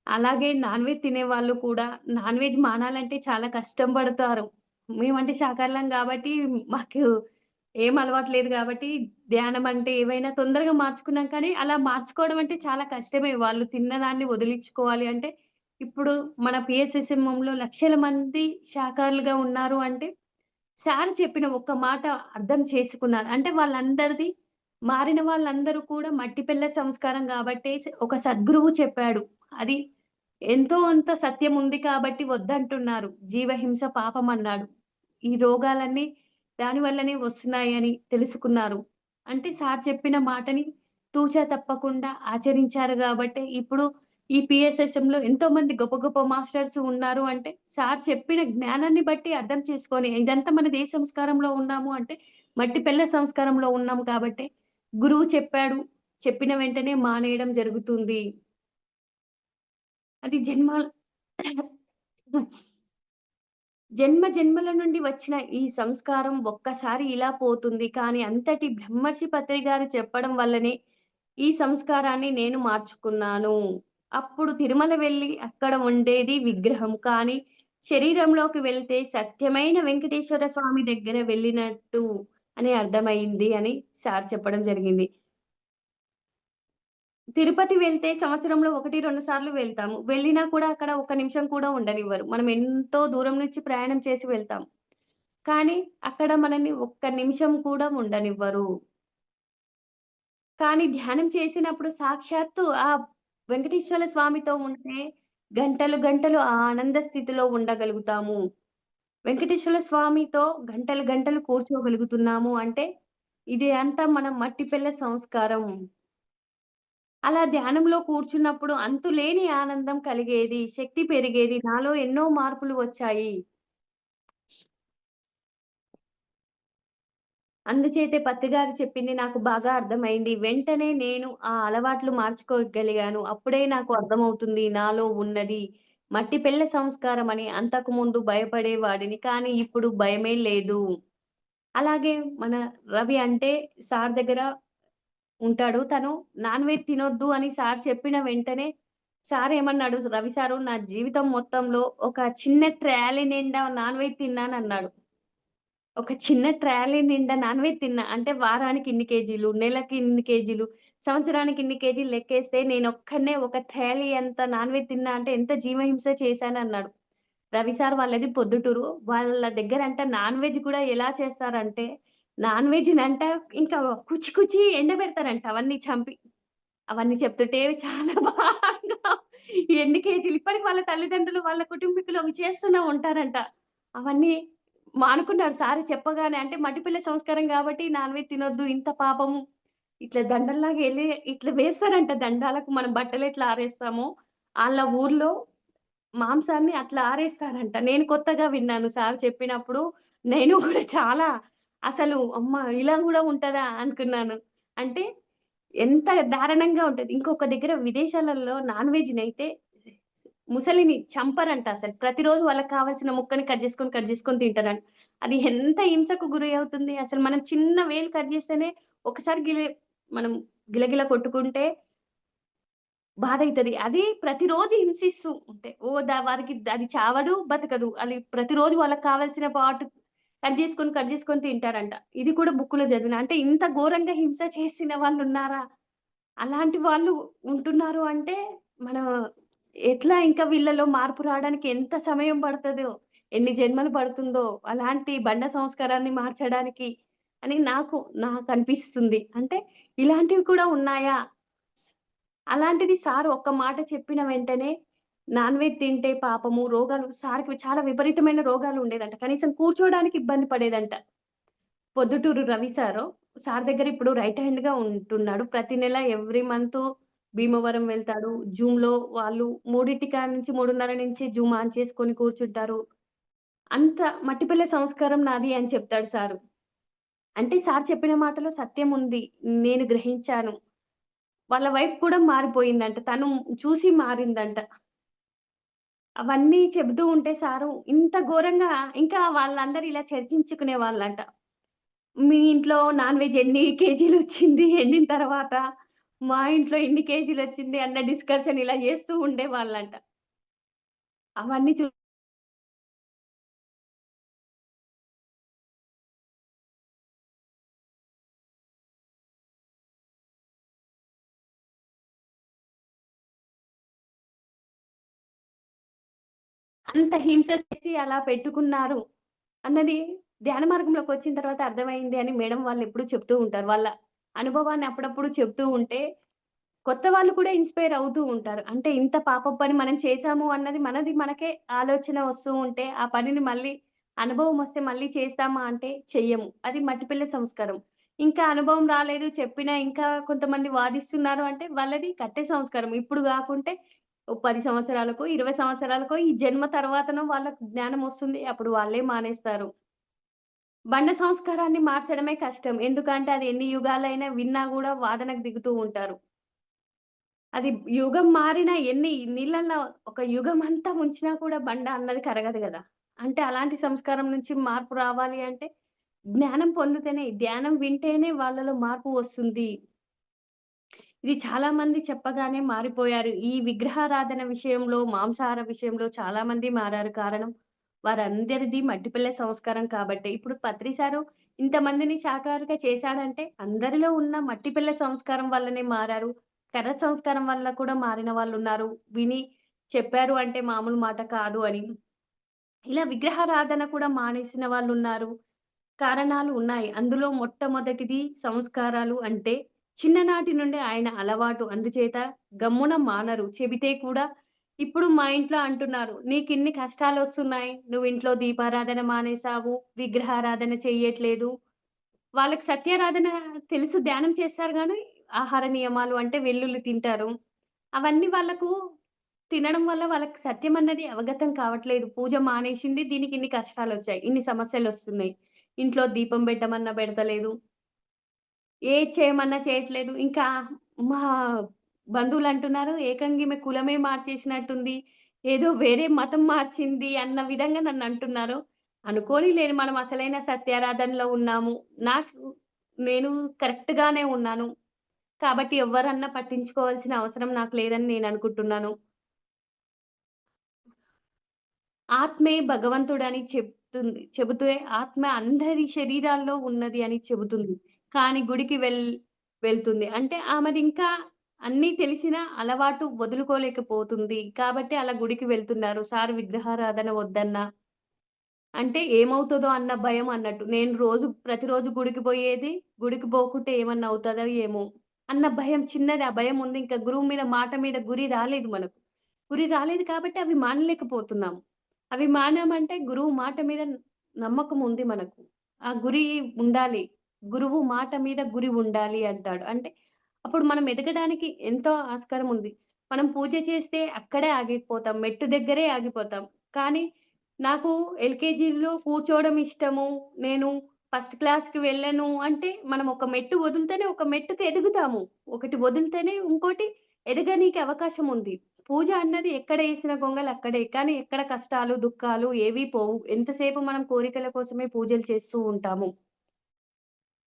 అలాగే నాన్ వెజ్ తినేవాళ్ళు కూడా నాన్ వెజ్ మానాలంటే చాలా కష్టం పడతారు. మేమంటే శాకాహారులం గాబట్టి మాకు ఏం అలవాటు లేదు గాబట్టి ధ్యానం అంటే ఏవైనా తొందరగా మార్చుకున్నాం కానీ, అలా మార్చుకోవడం అంటే చాలా కష్టమే. వాళ్ళు తిన్నదాన్ని వదిలించుకోవాలి అంటే, ఇప్పుడు మన పిఎస్ఎస్ఎంఎంలో లక్షల మంది శాకాహారులుగా ఉన్నారు అంటే, సార్ చెప్పిన ఒక్క మాట అర్థం చేసుకున్నారు. అంటే వాళ్ళందరిది మారిన వాళ్ళందరూ కూడా మట్టి పెళ్ళ సంస్కారం గాబట్టే ఒక సద్గురువు చెప్పాడు. అది ఎంతో అంత సత్యం ఉంది కాబట్టి వద్దంటున్నారు. జీవహింస పాపమన్నాడు. ఈ రోగాలన్నీ దాని వల్లనే వస్తున్నాయని తెలుసుకున్నారు. అంటే సార్ చెప్పిన మాటని తూచా తప్పకుండా ఆచరించారు గాబట్టే ఇప్పుడు ఈ పీఎస్ఎస్ఎంలో ఎంతోమంది గొప్ప గొప్ప మాస్టర్స్ ఉన్నారు అంటే, సార్ చెప్పిన జ్ఞానాన్ని బట్టి అర్థం చేసుకొని, ఇదంతా మనది ఏ సంస్కారంలో ఉన్నాము అంటే, మట్టి పెళ్ళ సంస్కారంలో ఉన్నాము కాబట్టే, గురువు చెప్పాడు, చెప్పిన వెంటనే మానేయడం జరుగుతుంది. అది జన్మ జన్మల నుండి వచ్చిన ఈ సంస్కారం ఒక్కసారి ఇలా పోతుంది. కానీ అంతటి బ్రహ్మర్షి పత్రి గారు చెప్పడం వల్లనే ఈ సంస్కారాన్ని నేను మార్చుకున్నాను. అప్పుడు తిరుమల వెళ్లి అక్కడ ఉండేది విగ్రహం. కానీ శరీరంలోకి వెళ్తే సత్యమైన వెంకటేశ్వర స్వామి దగ్గర వెళ్ళినట్టు అని అర్థమైంది అని సార్ చెప్పడం జరిగింది. తిరుపతి వెళ్తే సంవత్సరంలో 1, 2 సార్లు వెళ్తాము. వెళ్ళినా కూడా అక్కడ ఒక్క నిమిషం కూడా ఉండనివ్వరు. మనం ఎంతో దూరం నుంచి ప్రయాణం చేసి వెళ్తాం. కానీ అక్కడ మనల్ని ఒక్క నిమిషం కూడా ఉండనివ్వరు. కానీ ధ్యానం చేసినప్పుడు సాక్షాత్తు ఆ వెంకటేశ్వర స్వామితో ఉంటే గంటలు గంటలు ఆ ఆనంద స్థితిలో ఉండగలుగుతాము. వెంకటేశ్వర స్వామితో గంటలు గంటలు కూర్చోగలుగుతున్నాము అంటే ఇది అంతా మన మట్టి పెళ్ళ సంస్కారం. అలా ధ్యానంలో కూర్చున్నప్పుడు అంతులేని ఆనందం కలిగేది. శక్తి పెరిగేది. నాలో ఎన్నో మార్పులు వచ్చాయి. అందుచేతే పత్తిగారు చెప్పింది నాకు బాగా అర్థమైంది. వెంటనే నేను ఆ అలవాట్లు మార్చుకోగలిగాను. అప్పుడే నాకు అర్థమవుతుంది నాలో ఉన్నది మట్టి పెళ్ళ సంస్కారం అని. అంతకుముందు భయపడేవాడిని. కానీ ఇప్పుడు భయమే లేదు. అలాగే మన రవి అంటే సార్ దగ్గర ఉంటాడు. తను నాన్ వెజ్ తినొద్దు అని సార్ చెప్పిన వెంటనే సార్ ఏమన్నాడు, రవి సారు నా జీవితం మొత్తంలో ఒక చిన్న ట్రాలీ నిండా నాన్ వెజ్ తిన్నానన్నాడు. ఒక చిన్న ట్రాలీ నిండా నాన్ వెజ్ తిన్నా. అంటే వారానికి ఇన్ని కేజీలు, నెలకి ఇన్ని కేజీలు, సంవత్సరానికి ఇన్ని కేజీలు లెక్కేస్తే నేనొక్కడినే ఒక ట్రాలీ అంత నాన్ వెజ్ తిన్నా అంటే ఎంత జీవహింస చేశానన్నాడు. రవి సార్ వాళ్ళది పొద్దుటూరు. వాళ్ళ దగ్గరంట నాన్ వెజ్ కూడా ఎలా చేస్తారంటే, నాన్ వెజ్‌నంట ఇంకా కుచి కుచి ఎండబెడతారంట అవన్నీ చంపి. అవన్నీ చెప్తుంటే చాలా బాగా ఎన్ని కేజీలు ఇప్పటికి వాళ్ళ తల్లిదండ్రులు, వాళ్ళ కుటుంబీకులు అవి చేస్తూనే ఉంటారంట. అవన్నీ మానుకున్నారు సారు చెప్పగానే. అంటే మట్టిపిల్ల సంస్కారం గాబట్టి నాన్ వెజ్ తినొద్దు. ఇంత పాపము ఇట్లా దండల్లాగా ఎళ్లి ఇట్లా వేస్తారంట దండాలకు మనం బట్టలెట్లా ఆరేస్తామో, ఆళ్ళ ఊర్లో మాంసాన్ని అట్లా ఆరేస్తారంట. నేను కొత్తగా విన్నాను సార్ చెప్పినప్పుడు. నేను గూడా చాలా అసలు అమ్మ! ఇలా గూడా ఉంటదా అనుకున్నాను. అంటే ఎంత దారుణంగా ఉంటది. ఇంకొక దగ్గర విదేశాలలో నాన్ వెజ్‌నైతే ముసలిని చంపరంట అసలు. ప్రతిరోజు వాళ్ళకి కావాల్సిన ముక్కని కట్ జేసుకొని, కట్ జేసుకొని తింటారంట. అది ఎంత హింసకు గురి అవుతుంది. అసలు మనం చిన్న వేలు కట్ జేస్తేనే ఒకసారి మనం గిలగిల కొట్టుకుంటే బాధైతది. అది ప్రతిరోజు హింసిస్తూ ఉంటే వారికి అది చావదు, బతకదు. అది ప్రతిరోజు వాళ్ళకి కావాల్సిన పార్ట్ కట్ జేసుకొని తింటారంట. ఇది కూడా బుక్‌లో చదివిన. అంటే ఇంత ఘోరంగా హింస చేసిన వాళ్ళున్నారా? అలాంటి వాళ్ళు ఉంటున్నారు అంటే, మనం ఎట్లా ఇంకా వీళ్ళలో మార్పు రావడానికి ఎంత సమయం పడతదో, ఎన్ని జన్మలు పడుతుందో, అలాంటి బండ సంస్కారాన్ని మార్చడానికి అని నాకనిపిస్తుంది. అంటే ఇలాంటివి కూడా ఉన్నాయా? అలాంటిది సార్ ఒక్క మాట చెప్పిన వెంటనే నాన్ వెజ్ తింటే పాపము, రోగాలు సార్‌కి చాలా విపరీతమైన రోగాలుండేదంట. కనీసం కూర్చోవడానికి ఇబ్బంది పడేదంట. పొద్దుటూరు రవి సార్ దగ్గర ఇప్పుడు రైట్ హ్యాండ్‌గా ఉంటున్నాడు. ప్రతి నెల ఎవ్రీ మంతు భీమవరం వెళ్తాడు. జూమ్‌లో వాళ్ళు 3 కాడ నుంచి 3:30 నుంచి జూమ్ ఆన్ చేసుకొని కూర్చుంటారు. అంత మట్టిపల్లె సంస్కారం నాది అని చెప్తాడు సారు. అంటే సార్ చెప్పిన మాటలో సత్యం ఉంది. నేను గ్రహించాను. వాళ్ళ వైఫ్ కూడా మారిపోయిందంట. తను చూసి మారిందంట. అవన్నీ చెబుతూ ఉంటే సారు ఇంత ఘోరంగా ఇంకా వాళ్ళందరూ ఇలా చర్చించుకునేవాళ్ళంట. మీ ఇంట్లో నాన్ వెజ్ ఎన్ని కేజీలొచ్చింది ఎండిన తర్వాత? మా ఇంట్లో ఇన్ని కేజీలొచ్చింది అన్న డిస్కషన్ ఇలా చేస్తూ ఉండేవాళ్ళంట. అవన్నీ అంత హింస చేసి అలా పెట్టుకున్నారు అన్నది ధ్యాన మార్గంలోకొచ్చిన తర్వాత అర్థమైంది అని మేడం వాళ్ళెప్పుడూ చెప్తూ ఉంటారు. వాళ్ళ అనుభవాన్ని అప్పుడప్పుడు చెప్తూ ఉంటే కొత్త వాళ్ళు కూడా ఇన్‌స్పైర్ అవుతూ ఉంటారు. అంటే ఇంత పాపపు పని మనం చేశాము అన్నది మనకే ఆలోచన వస్తూ ఉంటే, ఆ పనిని మళ్ళీ అనుభవం వస్తే మళ్ళీ చేస్తామా అంటే చెయ్యము. అది మట్టిపిల్ల సంస్కారం. ఇంకా అనుభవం రాలేదు చెప్పినా ఇంకా కొంతమంది వాదిస్తున్నారు అంటే వాళ్ళది కట్టె సంస్కారం. ఇప్పుడు గాకుంటే ఓ 10 సంవత్సరాలకో, 20 సంవత్సరాలకో ఈ జన్మ తర్వాతనో వాళ్ళకి జ్ఞానం వస్తుంది. అప్పుడు వాళ్ళే మానేస్తారు. బండ సంస్కారాన్ని మార్చడమే కష్టం. ఎందుకంటే అది ఎన్ని యుగాలైనా విన్నా గూడా వాదనకు దిగుతూ ఉంటారు. అది యుగం మారినా ఎన్ని నీళ్ళల్లో ఒక యుగమంతా ఉంచినా కూడా బండ అన్నది కరగదు గదా! అంటే అలాంటి సంస్కారం నుంచి మార్పు రావాలి అంటే జ్ఞానం పొందితేనే, ధ్యానం వింటేనే వాళ్ళలో మార్పు వస్తుంది. ఇది చాలా మంది చెప్పగానే మారిపోయారు. ఈ విగ్రహారాధన విషయంలో, మాంసాహార విషయంలో చాలా మంది మారారు. కారణం వారందరిది మట్టిపల్లె సంస్కారం కాబట్టే. ఇప్పుడు పత్రి సారు ఇంతమందిని శాకాహారిగా చేశాడంటే అందరిలో ఉన్న మట్టిపల్లె సంస్కారం వల్లనే మారారు. కర్ర సంస్కారం వల్ల కూడా మారిన వాళ్ళున్నారు. విని చెప్పారు అంటే మామూలు మాట కాదు అని. ఇలా విగ్రహారాధన కూడా మానేసిన వాళ్ళున్నారు. కారణాలు ఉన్నాయి. అందులో మొట్టమొదటిది సంస్కారాలు అంటే, చిన్ననాటి నుండి ఆయన అలవాటు. అందుచేత గమ్మున మానరు. చెబితే కూడా ఇప్పుడు మా ఇంట్లో అంటున్నారు, "నీకిన్ని కష్టాలొస్తున్నాయి. నువ్వింట్లో దీపారాధన మానేశావు. విగ్రహారాధన చెయ్యట్లేదు." వాళ్ళకి సత్యారాధన తెలుసు ధ్యానం చేస్తారు గానీ, ఆహార నియమాలు అంటే వెల్లుల్లి తింటారు. అవన్నీ వాళ్ళకు తినడం వల్ల వాళ్ళకి సత్యమన్నది అవగతం కావట్లేదు. పూజ మానేసింది. దీనికిన్ని కష్టాలొచ్చాయి. ఇన్ని సమస్యలొస్తున్నాయి. ఇంట్లో దీపం పెట్టమన్నా పెడతలేదు. ఏది చేయమన్నా చేయట్లేదు. ఇంకా మా బంధువులంటున్నారు, ఏకంగా ఈమె కులమే మార్చేసినట్టుంది. ఏదో వేరే మతం మార్చింది అన్న విధంగా నన్నంటున్నారు. అనుకోనిలేను మనం అసలైన సత్యారాధనలో ఉన్నాము. నాకు నేను కరెక్ట్‌గానే ఉన్నాను. కాబట్టి ఎవ్వరన్నా పట్టించుకోవాల్సిన అవసరం నాకు లేదని నేననుకుంటున్నాను. ఆత్మే భగవంతుడని చెబుతూ ఆత్మ అందరి శరీరాల్లో ఉన్నది అని చెబుతుంది. కానీ గుడికి వెళ్తుంది. అంటే ఆమెదింకా అన్నీ తెలిసినా అలవాటు వదులుకోలేకపోతుంది. కాబట్టి అలా గుడికి వెళ్తున్నారు. సార్ విగ్రహారాధన వద్దన్నా అంటే ఏమవుతదో అన్న భయం అన్నట్టు. నేను ప్రతిరోజు గుడికి పోయేది, గుడికి పోకుంటే ఏమన్నా అవుతదో ఏమో! అన్న భయం చిన్నది ఆ భయం ఉంది. ఇంకా గురువు మీద మాట మీద గురి రాలేదు మనకు. గురి రాలేదు కాబట్టి అవి మానలేకపోతున్నాం. అవి మానామంటే గురువు మాట మీద నమ్మకం ఉంది మనకు. ఆ గురి ఉండాలి. గురువు మాట మీద గురి ఉండాలి అంటాడు. అంటే అప్పుడు మనం ఎదగడానికి ఎంతో ఆస్కారం ఉంది. మనం పూజ చేస్తే అక్కడే ఆగిపోతాం. మెట్టు దగ్గరే ఆగిపోతాం. కానీ నాకు ఎల్‌కేజీలో కూర్చోవడం ఇష్టము. నేను ఫస్ట్ క్లాస్‌కి వెళ్ళను అంటే, మనం ఒక మెట్టు వదిలితేనే ఒక మెట్టుకు ఎదుగుతాము. ఒకటి వదిలితేనే ఇంకోటి ఎదగనీకి అవకాశం ఉంది. పూజ అన్నది ఎక్కడ ఏసిన గొంగలి అక్కడే. కానీ ఎక్కడ కష్టాలు, దుఃఖాలు ఏవి పోవు. ఎంతసేపు మనం కోరికల కోసమే పూజలు చేస్తూ ఉంటాము.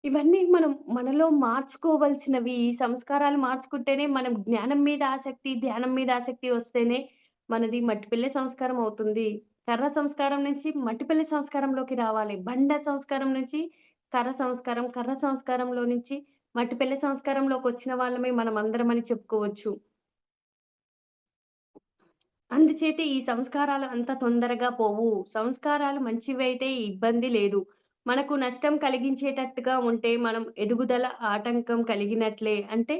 ఇవన్నీ మనం మనలో మార్చుకోవాల్సినవి. ఈ సంస్కారాలు మార్చుకుంటేనే మనం జ్ఞానం మీద ఆసక్తి, ధ్యానం మీద ఆసక్తి వస్తేనే మనది మట్టిపెళ్ళే సంస్కారం అవుతుంది. కర్ర సంస్కారం నుంచి మట్టిపెళ్ళే సంస్కారంలోకి రావాలి. బండ సంస్కారం నుంచి కర్ర సంస్కారం, కర్ర సంస్కారంలో నుంచి మట్టిపెళ్ళే సంస్కారంలోకొచ్చిన వాళ్ళమే మనమందరమని చెప్పుకోవచ్చు. అందుచేత ఈ సంస్కారాలు అంత తొందరగా పోవు. సంస్కారాలు మంచివైతే ఇబ్బంది లేదు. మనకు నష్టం కలిగించేటట్టుగా ఉంటే మనం ఎదుగుదల ఆటంకం కలిగినట్లే. అంటే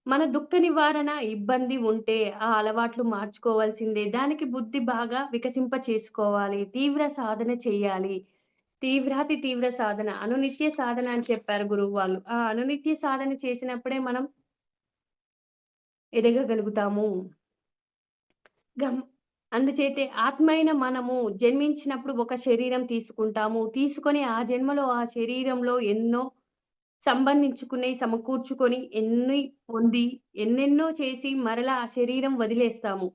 మన దుఃఖ నివారణ ఇబ్బంది ఉంటే ఆ అలవాట్లు మార్చుకోవాల్సిందే. దానికి బుద్ధి బాగా వికసింప చేసుకోవాలి. తీవ్ర సాధన చేయాలి. తీవ్రాతి తీవ్ర సాధన, అనునిత్య సాధన అని చెప్పారు గురువు వాళ్ళు. ఆ అనునిత్య సాధన చేసినప్పుడే మనం ఎదగగలుగుతాము. గమ్ అందుచేతే ఆత్మైన మనము జన్మించినప్పుడు ఒక శరీరం తీసుకుంటాము. తీసుకొని ఆ జన్మలో ఆ శరీరంలో ఎన్నో సంబంధించుకుని, సమకూర్చుకొని, ఎన్ని పొంది, ఎన్నెన్నో చేసి మరలా ఆ శరీరం వదిలేస్తాము.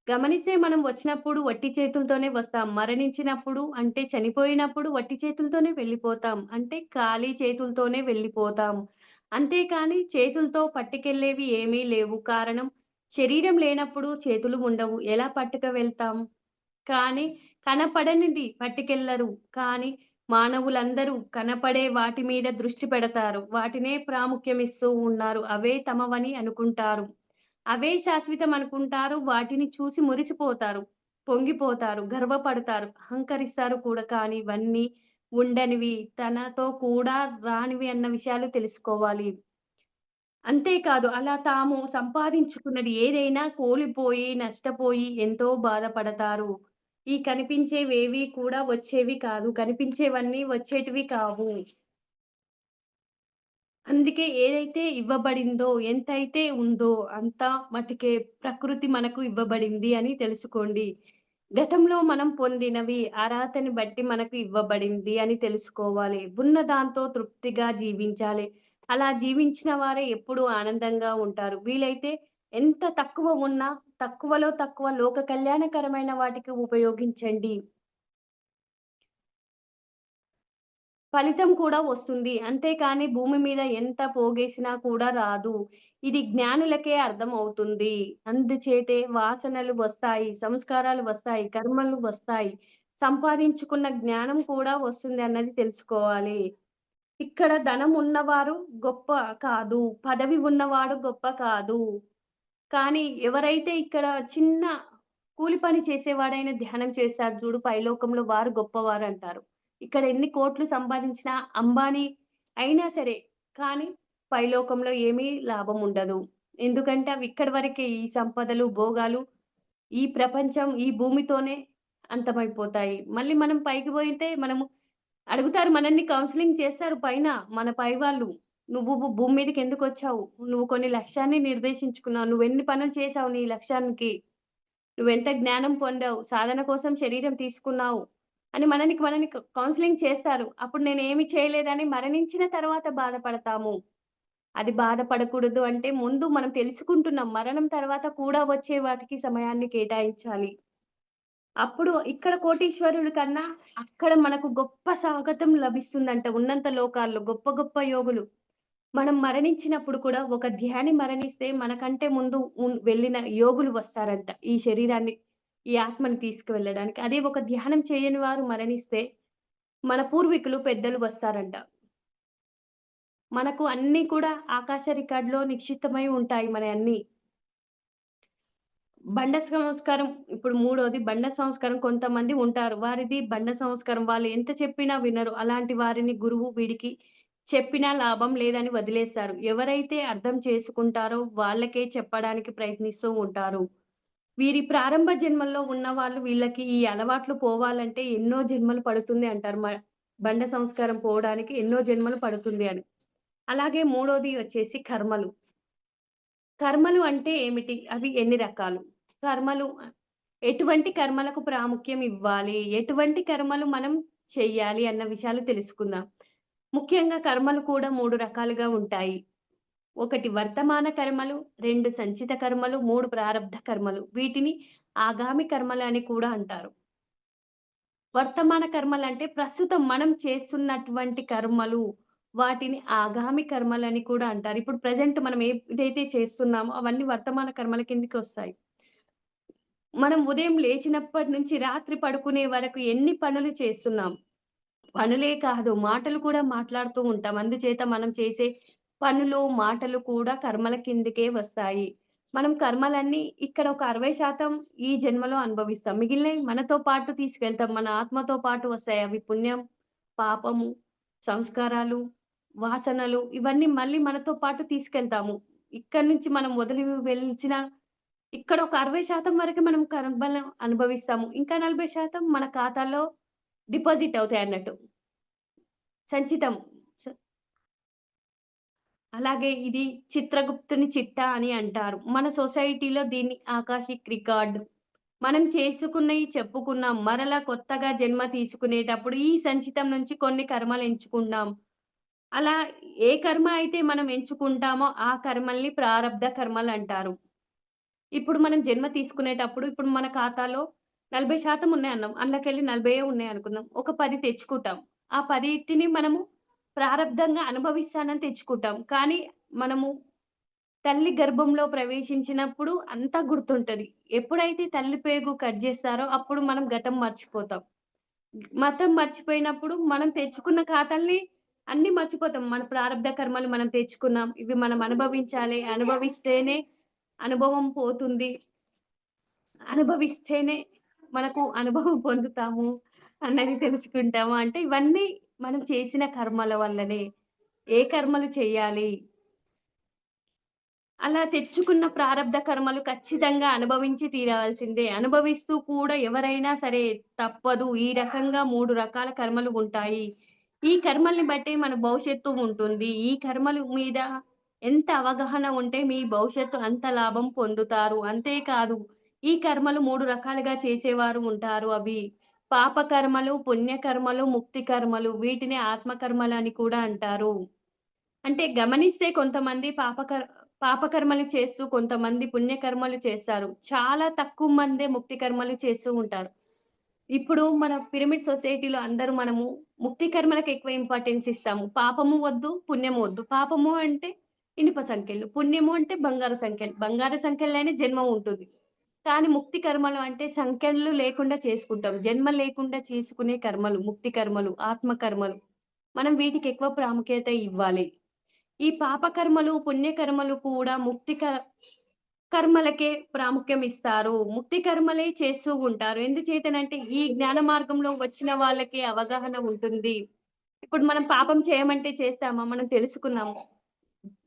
గమనిస్తే మనం వచ్చినప్పుడు వట్టి చేతులతోనే వస్తాం. మరణించినప్పుడు అంటే చనిపోయినప్పుడు వట్టి చేతులతోనే వెళ్ళిపోతాం. అంటే ఖాళీ చేతులతోనే వెళ్ళిపోతాం. అంతేకాని చేతులతో పట్టుకెళ్ళేవి ఏమీ లేవు. కారణం శరీరం లేనప్పుడు చేతులు ఉండవు. ఎలా పట్టుక వెళ్తాం? కానీ కనపడనిది పట్టుకెళ్లరు. కానీ మానవులందరూ కనపడే వాటి మీద దృష్టి పెడతారు. వాటినే ప్రాముఖ్యమిస్తూ ఉన్నారు. అవే తమవని అనుకుంటారు. అవే శాశ్వతం అనుకుంటారు. వాటిని చూసి మురిసిపోతారు. పొంగిపోతారు. గర్వపడతారు. అహంకరిస్తారు కూడా. కానీ ఇవన్నీ ఉండనివి, తనతో కూడా రానివి అన్న విషయాలు తెలుసుకోవాలి. అంతేకాదు అలా తాము సంపాదించుకున్నది ఏదైనా కోల్పోయి, నష్టపోయి ఎంతో బాధపడతారు. ఈ కనిపించేవేవి కూడా వచ్చేవి కాదు. కనిపించేవన్నీ వచ్చేటివి కావు. అందుకే ఏదైతే ఇవ్వబడిందో, ఎంతైతే ఉందో అంత మటికే ప్రకృతి మనకు ఇవ్వబడింది అని తెలుసుకోండి. గతంలో మనం పొందినవి అర్హతని బట్టి మనకు ఇవ్వబడింది అని తెలుసుకోవాలి. ఉన్న దాంతో తృప్తిగా జీవించాలి. అలా జీవించిన వారే ఎప్పుడూ ఆనందంగా ఉంటారు. వీలైతే ఎంత తక్కువ ఉన్నా తక్కువలో తక్కువ లోక కళ్యాణకరమైన వాటికి ఉపయోగించండి. ఫలితం కూడా వస్తుంది. అంతేకాని భూమి మీద ఎంత పోగేసినా కూడా రాదు. ఇది జ్ఞానులకే అర్థమవుతుంది. అందుచేతే వాసనలు వస్తాయి, సంస్కారాలు వస్తాయి, కర్మలు వస్తాయి. సంపాదించుకున్న జ్ఞానం కూడా వస్తుంది అన్నది తెలుసుకోవాలి. ఇక్కడ ధనం ఉన్నవారు గొప్ప కాదు. పదవి ఉన్నవాడు గొప్ప కాదు. కానీ ఎవరైతే ఇక్కడ చిన్న కూలి పని చేసేవాడైన ధ్యానం చేశారు చూడు పైలోకంలో వారు గొప్పవారంటారు. ఇక్కడ ఎన్ని కోట్లు సంపాదించినా అంబానీ అయినా సరే, కానీ పైలోకంలో ఏమీ లాభం ఉండదు. ఎందుకంటే అవి ఇక్కడి వరకే ఈ సంపదలు, భోగాలు, ఈ ప్రపంచం, ఈ భూమితోనే అంతమైపోతాయి. మళ్ళీ మనం పైకి పోయితే మనము అడుగుతారు మనల్ని కౌన్సెలింగ్ చేస్తారు పైన మన పై వాళ్ళు. "నువ్వు భూమి మీదకెందుకొచ్చావు? నువ్వు కొన్ని లక్ష్యాన్ని నిర్దేశించుకున్నావు. నువ్వెన్ని పనులు చేశావు నీ లక్ష్యానికి? నువ్వెంత జ్ఞానం పొందావు? సాధన కోసం శరీరం తీసుకున్నావు" అని మనల్ని కౌన్సెలింగ్ చేస్తారు. అప్పుడు నేనేమి చేయలేదని మరణించిన తర్వాత బాధపడతాము. అది బాధపడకూడదు అంటే ముందు మనం తెలుసుకుంటున్నాం. మరణం తర్వాత కూడా వచ్చే వాటికి సమయాన్ని కేటాయించాలి. అప్పుడు ఇక్కడ కోటీశ్వరుల కన్నా అక్కడ మనకు గొప్ప స్వాగతం లభిస్తుందంట. ఉన్నంత లోకాల్లో గొప్ప గొప్ప యోగులు. మనం మరణించినప్పుడు కూడా ఒక ధ్యాని మరణిస్తే మనకంటే ముందు వెళ్ళిన యోగులు వస్తారంట. ఈ శరీరాన్ని, ఈ ఆత్మని తీసుకువెళ్ళడానికి. అదే ఒక ధ్యానం చేయని వారు మరణిస్తే మన పూర్వీకులు, పెద్దలు వస్తారంట. మనకు అన్నీ కూడా ఆకాశ రికార్డ్‌లో నిక్షిప్తమై ఉంటాయి మనయన్నీ. బండ సంస్కారం ఇప్పుడు మూడోది బండ సంస్కారం కొంతమంది ఉంటారు. వారిది బండ సంస్కారం. వాళ్ళు ఎంత చెప్పినా వినరు. అలాంటి వారిని గురువు వీడికి చెప్పినా లాభం లేదని వదిలేస్తారు. ఎవరైతే అర్థం చేసుకుంటారో వాళ్ళకే చెప్పడానికి ప్రయత్నిస్తూ ఉంటారు. వీరి ప్రారంభ జన్మల్లో ఉన్నవాళ్ళు వీళ్ళకి ఈ అలవాట్లు పోవాలంటే ఎన్నో జన్మలు పడుతుంది అంటారు. బండ సంస్కారం పోవడానికి ఎన్నో జన్మలు పడుతుంది అని. అలాగే మూడోది వచ్చేసి కర్మలు. కర్మలు అంటే ఏమిటి? అవి ఎన్ని రకాలు? కర్మలు ఎటువంటి కర్మలకు ప్రాముఖ్యం ఇవ్వాలి? ఎటువంటి కర్మలు మనం చెయ్యాలి అన్న విషయాలు తెలుసుకుందాం. ముఖ్యంగా కర్మలు కూడా 3 రకాలుగా ఉంటాయి. 1 వర్తమాన కర్మలు, 2 సంచిత కర్మలు, 3 ప్రారబ్ధ కర్మలు. వీటిని ఆగామి కర్మలు అని కూడా అంటారు. వర్తమాన కర్మలంటే ప్రస్తుతం మనం చేస్తున్నటువంటి కర్మలు. వాటిని ఆగామి కర్మలని కూడా అంటారు. ఇప్పుడు ప్రెజెంట్ మనం ఏదైతే చేస్తున్నామో అవన్నీ వర్తమాన కర్మల కిందకొస్తాయి. మనం ఉదయం లేచినప్పటి నుంచి రాత్రి పడుకునే వరకు ఎన్ని పనులు చేస్తున్నాం. పనులే కాదు, మాటలు కూడా మాట్లాడుతూ ఉంటాం. అందుచేత మనం చేసే పనులు, మాటలు కూడా కర్మల కిందకే వస్తాయి. మనం కర్మలన్నీ ఇక్కడ ఒక 60% ఈ జన్మలో అనుభవిస్తాం. మిగిలినయి మనతో పాటు తీసుకెళ్తాం. మన ఆత్మతో పాటు వస్తాయి. అవి పుణ్యం, పాపము, సంస్కారాలు, వాసనలు ఇవన్నీ మళ్ళీ మనతో పాటు తీసుకెళ్తాము. ఇక్కడి నుంచి మనం వదిలి వెళ్చిన ఇక్కడ ఒక 60% వరకే మనం కర్మలను అనుభవిస్తాము. ఇంకా 40% మన ఖాతాలో డిపాజిట్ అవుతాయన్నట్టు. సంచితం. స అలాగే ఇది చిత్రగుప్తుని చిట్టా అని అంటారు. మన సొసైటీలో దీన్ని ఆకాశిక్ రికార్డ్. మనం చేసుకున్నయి చెప్పుకున్నాం. మరలా కొత్తగా జన్మ తీసుకునేటప్పుడు ఈ సంచితం నుంచి కొన్ని కర్మలు ఎంచుకున్నాం. అలా ఏ కర్మ అయితే మనం ఎంచుకుంటామో ఆ కర్మల్ని ప్రారబ్ధ కర్మలంటారు. ఇప్పుడు మనం జన్మ తీసుకునేటప్పుడు ఇప్పుడు మన ఖాతాలో 40% ఉన్నాయన్నాం. అందులోకెళ్ళి 40 ఉన్నాయనుకుందాం. ఒక 10 తెచ్చుకుంటాం. ఆ 10 మనము ప్రారబ్ధంగా అనుభవిస్తానని తెచ్చుకుంటాం. కానీ మనము తల్లి గర్భంలో ప్రవేశించినప్పుడు అంతా గుర్తుంటది. ఎప్పుడైతే తల్లి పేగు కట్ జేస్తారో అప్పుడు మనం గతం మర్చిపోతాం. మతం మర్చిపోయినప్పుడు మనం తెచ్చుకున్న ఖాతాల్ని అన్నీ మర్చిపోతాం. మన ప్రారబ్ధ కర్మలు మనం తెచ్చుకున్నాం. ఇవి మనం అనుభవించాలి. అనుభవిస్తేనే అనుభవం పోతుంది. అనుభవిస్తేనే మనకు అనుభవం పొందుతాము అన్నది తెలుసుకుంటాము. అంటే ఇవన్నీ మనం చేసిన కర్మల వల్లనే. ఏ కర్మలు చేయాలి? అలా తెచ్చుకున్న ప్రారబ్ధ కర్మలు ఖచ్చితంగా అనుభవించి తీరవలసిందే. అనుభవిస్తూ కూడా ఎవరైనా సరే తప్పదు. ఈ రకంగా 3 రకాల కర్మలు ఉంటాయి. ఈ కర్మల్ని బట్టే మన భవిష్యత్తు ఉంటుంది. ఈ కర్మలు మీద ఎంత అవగాహన ఉంటే మీ భవిష్యత్తు అంత లాభం పొందుతారు. అంతేకాదు ఈ కర్మలు 3 రకాలుగా చేసేవారు ఉంటారు. అవి పాపకర్మలు, పుణ్యకర్మలు, ముక్తి కర్మలు. వీటిని ఆత్మకర్మలని కూడా అంటారు. అంటే గమనిస్తే కొంతమంది పాపకర్మలు చేస్తూ కొంతమంది పుణ్యకర్మలు చేస్తారు. చాలా తక్కువ మందే ముక్తి కర్మలు చేస్తూ ఉంటారు. ఇప్పుడు మన పిరమిడ్ సొసైటీలో అందరూ మనము ముక్తి కర్మలకు ఎక్కువ ఇంపార్టెన్స్ ఇస్తాము. పాపము వద్దు, పుణ్యము వద్దు. పాపము అంటే ఇనుప సంకెళ్ళు, పుణ్యము అంటే బంగారు సంకెళ్ళు. బంగారు సంకెళ్ళైనా జన్మ ఉంటుంది. కానీ ముక్తి కర్మలు అంటే సంకెళ్ళు లేకుండా చేసుకుంటాం. జన్మ లేకుండా చేసుకునే కర్మలు, ముక్తి కర్మలు, ఆత్మ కర్మలు. మనం వీటికి ఎక్కువ ప్రాముఖ్యత ఇవ్వాలి. ఈ పాపకర్మలు, పుణ్యకర్మలు కూడా కర్మలకే ప్రాముఖ్యం ఇస్తారు. ముక్తి కర్మలే చేస్తూ ఉంటారు. ఎందుచేతనంటే ఈ జ్ఞాన మార్గంలో వచ్చిన వాళ్ళకే అవగాహన ఉంటుంది. ఇప్పుడు మనం పాపం చేయమంటే చేస్తామా? మనం తెలుసుకున్నాము.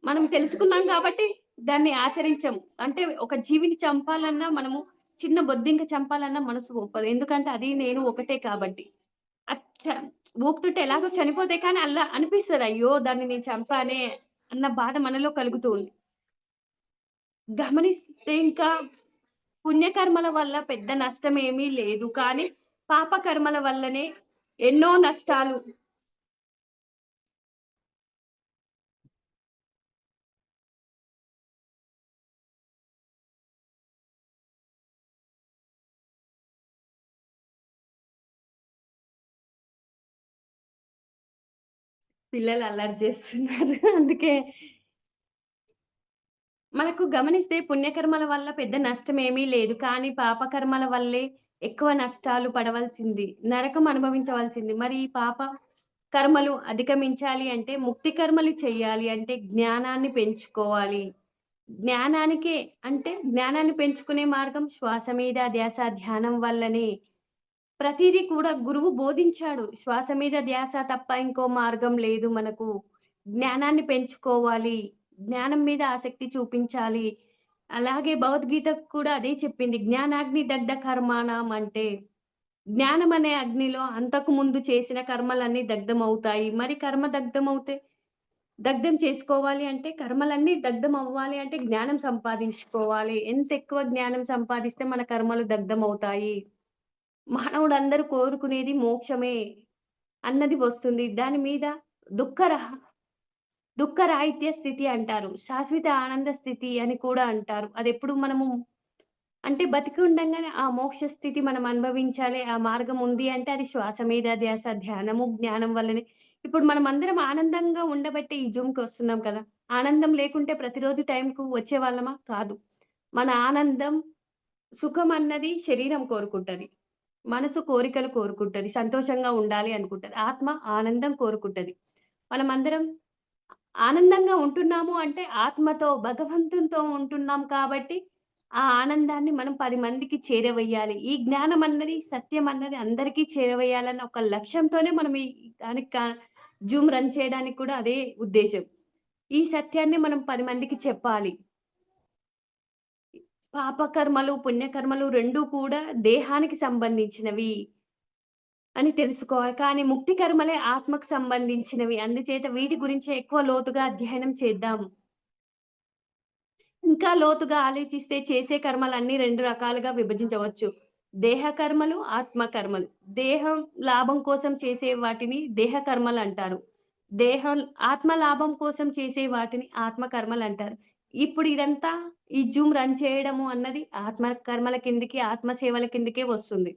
మనం తెలుసుకున్నాం కాబట్టి దాన్ని ఆచరించం. అంటే ఒక జీవిని చంపాలన్నా మనము చిన్న బొద్దింక చంపాలన్నా మనసు ఒప్పదు. ఎందుకంటే అది నేను ఒకటే కాబట్టి. అచ్చ ఊపుతుంటే ఎలాగో చనిపోతాయి కానీ అలా అనిపిస్తది. అయ్యో! దాన్ని నేను చంపానే అన్న బాధ మనలో కలుగుతూ ఉంది. గమనిస్తే ఇంకా పుణ్యకర్మల వల్ల పెద్ద నష్టమేమీ లేదు. కానీ పాపకర్మల వల్లనే ఎన్నో నష్టాలు. పిల్లలు అల్లరి చేస్తున్నారు. అందుకే మనకు గమనిస్తే పుణ్యకర్మల వల్ల పెద్ద నష్టమేమీ లేదు. కానీ పాపకర్మల వల్లే ఎక్కువ నష్టాలు పడవలసింది. నరకం అనుభవించవలసింది. మరి ఈ పాప కర్మలు అధిగమించాలి అంటే, ముక్తి కర్మలు చెయ్యాలి అంటే జ్ఞానాన్ని పెంచుకోవాలి. జ్ఞానానికే అంటే జ్ఞానాన్ని పెంచుకునే మార్గం శ్వాస మీద ధ్యాస, ధ్యానం వల్లనే. ప్రతీదీ కూడా గురువు బోధించాడు. శ్వాస మీద ధ్యాస తప్ప ఇంకో మార్గం లేదు మనకు. జ్ఞానాన్ని పెంచుకోవాలి. జ్ఞానం మీద ఆసక్తి చూపించాలి. అలాగే భగవద్గీత కూడా అదే చెప్పింది. జ్ఞానాగ్ని దగ్ధ కర్మాణం అంటే, జ్ఞానం అనే అగ్నిలో అంతకుముందు చేసిన కర్మలన్నీ దగ్ధమవుతాయి. మరి కర్మ దగ్ధమవుతే దగ్ధం చేసుకోవాలి అంటే, కర్మలన్నీ దగ్ధం అవ్వాలి అంటే జ్ఞానం సంపాదించుకోవాలి. ఎంత ఎక్కువ జ్ఞానం సంపాదిస్తే మన కర్మలు దగ్ధమవుతాయి. మానవుడందరూ కోరుకునేది మోక్షమే అన్నది వస్తుంది. దాని మీద దుఃఖరహ దుఃఖరాహిత్య స్థితి అంటారు. శాశ్వత ఆనంద స్థితి అని కూడా అంటారు. అదెప్పుడు మనము అంటే బతికి ఉండంగానే ఆ మోక్ష స్థితి మనం అనుభవించాలి. ఆ మార్గం ఉంది అంటే అది శ్వాస మీద ధ్యాస, ధ్యానము, జ్ఞానం వల్లనే. ఇప్పుడు మనమందరం ఆనందంగా ఉండబట్టే ఈ జూమ్‌కొస్తున్నాం కదా! ఆనందం లేకుంటే ప్రతిరోజు టైంకు వచ్చేవాళ్ళమా? కాదు. మన ఆనందం, సుఖం అన్నది శరీరం కోరుకుంటది. మనసు కోరికలు కోరుకుంటది. సంతోషంగా ఉండాలి అనుకుంటది. ఆత్మ ఆనందం కోరుకుంటది. మనమందరం ఆనందంగా ఉంటున్నాము అంటే ఆత్మతో, భగవంతునితో ఉంటున్నాం కాబట్టి, ఆ ఆనందాన్ని మనం 10 మందికి చేరవేయాలి. ఈ జ్ఞానం అన్నది, సత్యం అన్నది అందరికీ చేరవేయాలన్న ఒక లక్ష్యంతోనే మనం ఈ దానికి జూమ్ రన్ చేయడానికి కూడా అదే ఉద్దేశ్యం. ఈ సత్యాన్ని మనం 10 మందికి చెప్పాలి. పాపకర్మలు, పుణ్యకర్మలు 2 కూడా దేహానికి సంబంధించినవి అని తెలుసుకోవాలి. కానీ ముక్తి కర్మలే ఆత్మకు సంబంధించినవి. అందుచేత వీటి గురించి ఎక్కువ లోతుగా అధ్యయనం చేద్దాం. ఇంకా లోతుగా ఆలోచిస్తే చేసే కర్మలన్నీ 2 రకాలుగా విభజించవచ్చు. దేహ కర్మలు, ఆత్మ కర్మలు. దేహం లాభం కోసం చేసే వాటిని దేహ కర్మలంటారు. దేహం ఆత్మ లాభం కోసం చేసే వాటిని ఆత్మ కర్మలంటారు. ఇప్పుడు ఇదంతా ఈ జూమ్ రన్ చేయడము అన్నది ఆత్మ కర్మల కిందకి, ఆత్మ సేవల కిందకే వస్తుంది.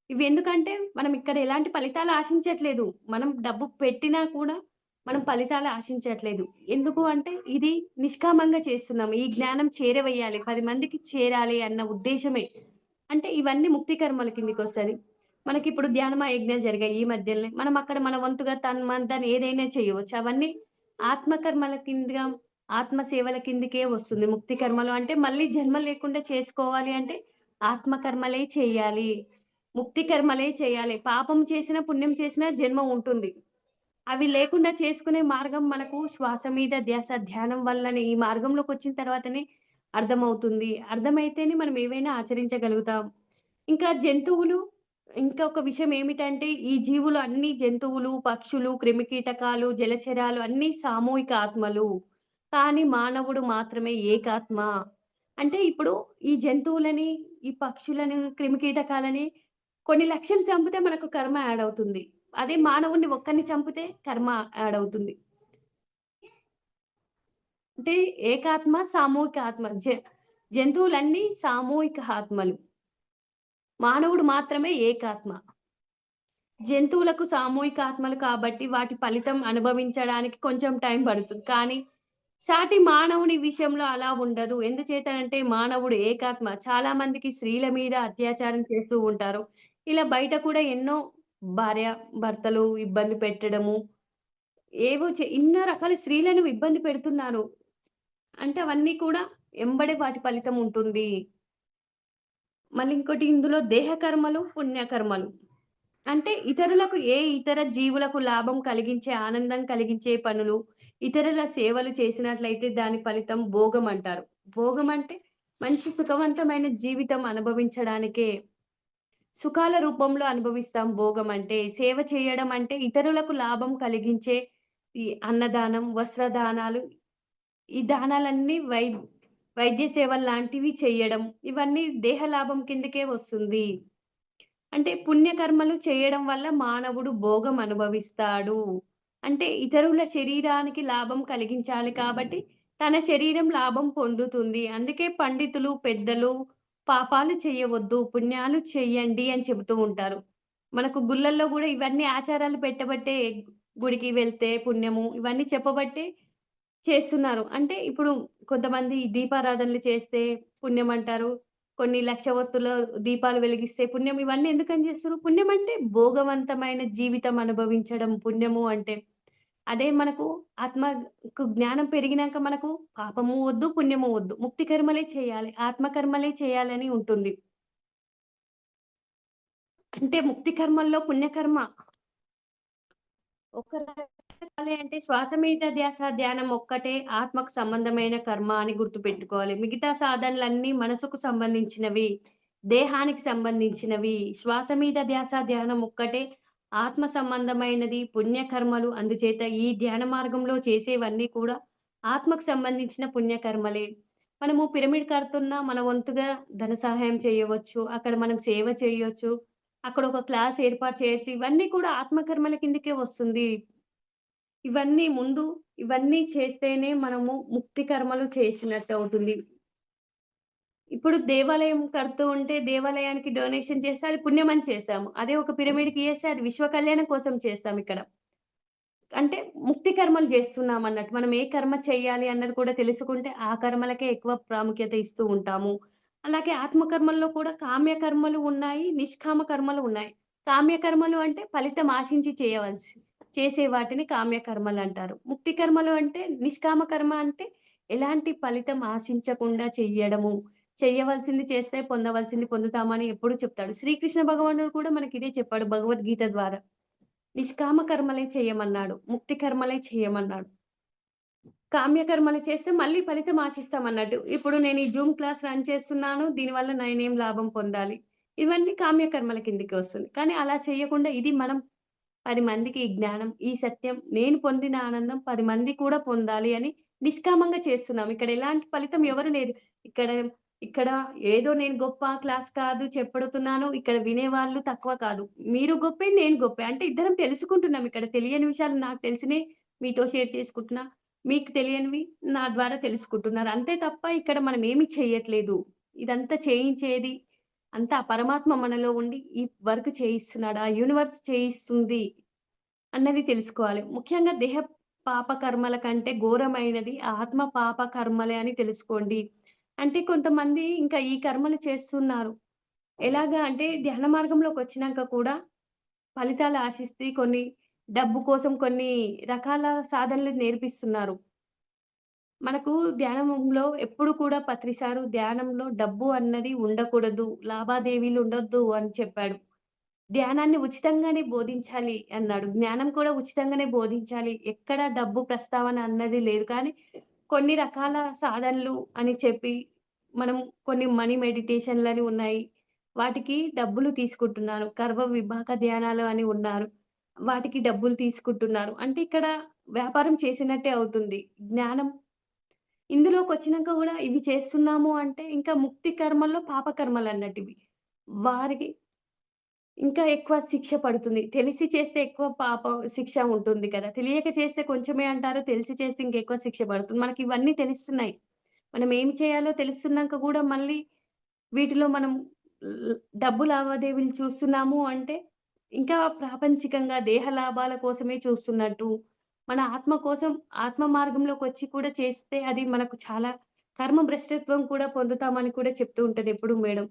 ఇవి ఎందుకంటే మనం ఇక్కడ ఎలాంటి ఫలితాలు ఆశించట్లేదు. మనం డబ్బు పెట్టినా కూడా మనం ఫలితాలు ఆశించట్లేదు. ఎందుకు అంటే ఇది నిష్కామంగా చేస్తున్నాం. ఈ జ్ఞానం చేరవేయాలి. 10 మందికి చేరాలి అన్న ఉద్దేశమే. అంటే ఇవన్నీ ముక్తి కర్మల కిందకొస్తది. మనకిప్పుడు ధ్యానమా యజ్ఞాలు జరిగాయి ఈ మధ్యలనే. మనం అక్కడ మన వంతుగా తన్మధన్ ఏదైనా చేయవచ్చు. అవన్నీ ఆత్మ కర్మల కిందగా ఆత్మ సేవల కిందకే వస్తుంది. ముక్తి కర్మలు అంటే మళ్ళీ జన్మ లేకుండా చేసుకోవాలి అంటే ఆత్మ కర్మలే చేయాలి. ముక్తి కర్మలే చేయాలి. పాపం చేసినా, పుణ్యం చేసినా జన్మ ఉంటుంది. అవి లేకుండా చేసుకునే మార్గం మనకు శ్వాస మీద ధ్యాస, ధ్యానం వల్లనే ఈ మార్గంలోకొచ్చిన తర్వాతనే అర్థమవుతుంది. అర్థమైతేనే మనం ఏవైనా ఆచరించగలుగుతాం. ఇంకా జంతువులు ఇంకొక విషయం ఏమిటంటే, ఈ జీవులు అన్ని జంతువులు, పక్షులు, క్రిమికీటకాలు, జలచరాలు అన్నీ సామూహిక ఆత్మలు. కానీ మానవుడు మాత్రమే ఏకాత్మ. అంటే ఇప్పుడు ఈ జంతువులని, ఈ పక్షులను, క్రిమికీటకాలని కొన్ని లక్షలు చంపితే మనకు కర్మ యాడ్ అవుతుంది. అదే మానవుడిని ఒక్కడిని చంపితే కర్మ యాడ్ అవుతుంది. అంటే ఏకాత్మ, సామూహిక ఆత్మ. జంతువులన్నీ సామూహిక ఆత్మలు. మానవుడు మాత్రమే ఏకాత్మ. జంతువులకు సామూహిక ఆత్మలు కాబట్టి వాటి ఫలితం అనుభవించడానికి కొంచెం టైం పడుతుంది. కానీ సాటి మానవుని విషయంలో అలా ఉండదు. ఎందుచేతనంటే మానవుడు ఏకాత్మ. చాలా మందికి స్త్రీల మీద అత్యాచారం చేస్తూ ఉంటారు. ఇలా బయట కూడా ఎన్నో భార్యాభర్తలు ఇబ్బంది పెట్టడము, ఏవో ఎన్నో రకాల స్త్రీలను ఇబ్బంది పెడుతున్నారు. అంటే అవన్నీ కూడా ఎంబడే వాటి ఫలితం ఉంటుంది. మళ్ళీ ఇంకోటి ఇందులో దేహ కర్మలు, పుణ్యకర్మలు. అంటే ఇతరులకు ఇతర జీవులకు లాభం కలిగించే, ఆనందం కలిగించే పనులు, ఇతరుల సేవలు చేసినట్లయితే దాని ఫలితం భోగం అంటారు. భోగం అంటే మంచి సుఖవంతమైన జీవితం అనుభవించడానికే. సుఖాల రూపంలో అనుభవిస్తాం భోగం అంటే. సేవ చేయడం అంటే ఇతరులకు లాభం కలిగించే ఈ అన్నదానం, వస్త్రదానాలు, ఈ దానాలన్నీ వైద్య సేవల్లాంటివి చెయ్యడం. ఇవన్నీ దేహ లాభం కిందకే వస్తుంది. అంటే పుణ్యకర్మలు చేయడం వల్ల మానవుడు భోగం అనుభవిస్తాడు. అంటే ఇతరుల శరీరానికి లాభం కలిగించాలి కాబట్టి, తన శరీరం లాభం పొందుతుంది. అందుకే పండితులు, పెద్దలు పాపాలు చేయవద్దు, పుణ్యాలు చెయ్యండి అని చెబుతూ ఉంటారు. మనకు గుళ్ళల్లో గూడా ఇవన్నీ ఆచారాలు పెట్టబట్టే గుడికి వెళ్తే పుణ్యము, ఇవన్నీ చెప్పబట్టే చేస్తున్నారు. అంటే ఇప్పుడు కొంతమంది దీపారాధనలు చేస్తే పుణ్యమంటారు. కొన్ని లక్ష ఒత్తుల దీపాలు వెలిగిస్తే పుణ్యం. ఇవన్నీ ఎందుకని జేస్తుర్రు? పుణ్యం అంటే భోగవంతమైన జీవితం అనుభవించడం పుణ్యము అంటే. అదే మనకు ఆత్మకు జ్ఞానం పెరిగినాక మనకు పాపము వద్దు, పుణ్యము వద్దు. ముక్తి కర్మలే చేయాలి. ఆత్మ కర్మలే చేయాలని ఉంటుంది. అంటే ముక్తి కర్మల్లో పుణ్యకర్మ ఒక రకాలే అంటే శ్వాస మీద ధ్యాస, ధ్యానం ఒక్కటే ఆత్మకు సంబంధమైన కర్మ అని గుర్తుపెట్టుకోవాలి. మిగతా సాధనలన్నీ మనసుకు సంబంధించినవి, దేహానికి సంబంధించినవి. శ్వాస మీద ధ్యాస, ధ్యానం ఒక్కటే ఆత్మ సంబంధమైనది, పుణ్యకర్మలు. అందుచేత ఈ ధ్యాన మార్గంలో చేసేవన్నీ కూడా ఆత్మకు సంబంధించిన పుణ్యకర్మలే. మనము పిరమిడ్ కడుతున్నా మన వంతుగా ధన సహాయం చేయవచ్చు. అక్కడ మనం సేవ చేయొచ్చు. అక్కడ ఒక క్లాస్ ఏర్పాటు చేయొచ్చు. ఇవన్నీ కూడా ఆత్మకర్మల కిందకే వస్తుంది. ఇవన్నీ ముందు ఇవన్నీ చేస్తేనే మనము ముక్తి కర్మలు చేసినట్టవుతుంది. ఇప్పుడు దేవాలయం కడుతూ ఉంటే దేవాలయానికి డొనేషన్ చేస్తే అది పుణ్యమని చేశాము. అదే ఒక పిరమిడ్‌కి చేస్తే అది విశ్వ కళ్యాణం కోసం చేస్తామిక్కడ. అంటే ముక్తి కర్మలు జేస్తున్నామన్నట్టు. మనం ఏ కర్మ చెయ్యాలి అన్నది కూడా తెలుసుకుంటే, ఆ కర్మలకే ఎక్కువ ప్రాముఖ్యత ఇస్తూ ఉంటాము. అలాగే ఆత్మ కర్మల్లో కూడా కామ్య కర్మలు ఉన్నాయి, నిష్కామ కర్మలు ఉన్నాయి. కామ్య కర్మలు అంటే ఫలితం ఆశించి చేసే వాటిని కామ్య కర్మలంటారు. ముక్తి కర్మలు అంటే నిష్కామ కర్మ అంటే ఎలాంటి ఫలితం ఆశించకుండా చెయ్యడము. చెయ్యవలసింది చేస్తే పొందవలసింది పొందుతామని ఎప్పుడూ చెప్తాడు. శ్రీకృష్ణ భగవానుడు కూడా మనకిదే చెప్పాడు భగవద్గీత ద్వారా. నిష్కామ కర్మలే చేయమన్నాడు. ముక్తి కర్మలే చేయమన్నాడు. కామ్య కర్మలు చేస్తే మళ్ళీ ఫలితం ఆశిస్తామన్నట్టు. ఇప్పుడు నేను ఈ జూమ్ క్లాస్ రన్ చేస్తున్నాను. దీనివల్ల నేనేం లాభం పొందాలి? ఇవన్నీ కామ్య కర్మల కిందకి వస్తుంది. కానీ అలా చేయకుండా ఇది మనం 10 మందికి ఈ జ్ఞానం, ఈ సత్యం నేను పొందిన ఆనందం 10 మంది కూడా పొందాలి అని నిష్కామంగా చేస్తున్నాం. ఇక్కడ ఎలాంటి ఫలితం ఎవరు లేదు. ఇక్కడ ఇక్కడ ఏదో నేను గొప్ప క్లాస్ కాదు చెప్పడుతున్నాను. ఇక్కడ వినేవాళ్ళు తక్కువ కాదు. మీరు గొప్పే, నేను గొప్పే. అంటే ఇద్దరం తెలుసుకుంటున్నాం. ఇక్కడ తెలియని విషయాలు నాకు తెలిసినయి మీతో షేర్ చేసుకుంటున్నా. మీకు తెలియనివి నా ద్వారా తెలుసుకుంటున్నారు. అంతే తప్ప ఇక్కడ మనం ఏమి చెయ్యట్లేదు. ఇదంతా చేయించేది అంతా ఆ పరమాత్మ మనలో ఉండి ఈ వర్క్ చేయిస్తున్నాడు. ఆ యూనివర్స్ చేయిస్తుంది అన్నది తెలుసుకోవాలి. ముఖ్యంగా దేహ పాప కర్మల కంటే ఘోరమైనది ఆత్మ పాప కర్మలే అని తెలుసుకోండి. అంటే కొంతమంది ఇంకా ఈ కర్మలు చేస్తున్నారు. ఎలాగా అంటే ధ్యాన మార్గంలోకొచ్చినాక కూడా ఫలితాలు ఆశిస్తూ డబ్బు కోసం కొన్ని రకాల సాధనలు నేర్పిస్తున్నారు. మనకు ధ్యానంలో ఎప్పుడు కూడా పత్రిసారు ధ్యానంలో డబ్బు అన్నది ఉండకూడదు. లావాదేవీలు ఉండొద్దు అని చెప్పాడు. ధ్యానాన్ని ఉచితంగానే బోధించాలి అన్నాడు. జ్ఞానం కూడా ఉచితంగానే బోధించాలి. ఎక్కడ డబ్బు ప్రస్తావన అన్నది లేదు. కానీ కొన్ని రకాల సాధనలు అని చెప్పి, మనం కొన్ని మనీ మెడిటేషన్‌లని ఉన్నాయి. వాటికి డబ్బులు తీసుకుంటున్నారు. కర్మ విభాగ ధ్యానాలు అని ఉన్నారు. వాటికి డబ్బులు తీసుకుంటున్నారు. అంటే ఇక్కడ వ్యాపారం చేసినట్టే అవుతుంది. జ్ఞానం ఇందులోకొచ్చినంక గూడా ఇవి చేస్తున్నాము అంటే ఇంకా ముక్తి కర్మల్లో పాప కర్మలన్నట్టివి. వారికి ఇంకా ఎక్కువ శిక్ష పడుతుంది. తెలిసి చేస్తే ఎక్కువ శిక్ష ఉంటుంది కదా! తెలియక చేస్తే కొంచెమే అంటారు. తెలిసి చేస్తే ఇంకెక్కువ శిక్ష పడుతుంది. మనకివన్నీ తెలుస్తున్నాయి. మనం ఏమి చేయాలో తెలుస్తున్నంక గూడా మళ్ళీ వీటిలో మనం డబ్బు లావాదేవీలు చూస్తున్నాము అంటే, ఇంకా ప్రాపంచికంగా దేహ లాభాల కోసమే చూస్తున్నట్టు, మన ఆత్మ కోసం ఆత్మ మార్గంలోకొచ్చి కూడా చేస్తే అది మనకు చాలా కర్మ భ్రష్టత్వం కూడా పొందుతామని కూడా చెప్తూ ఉంటది ఎప్పుడు మేడం.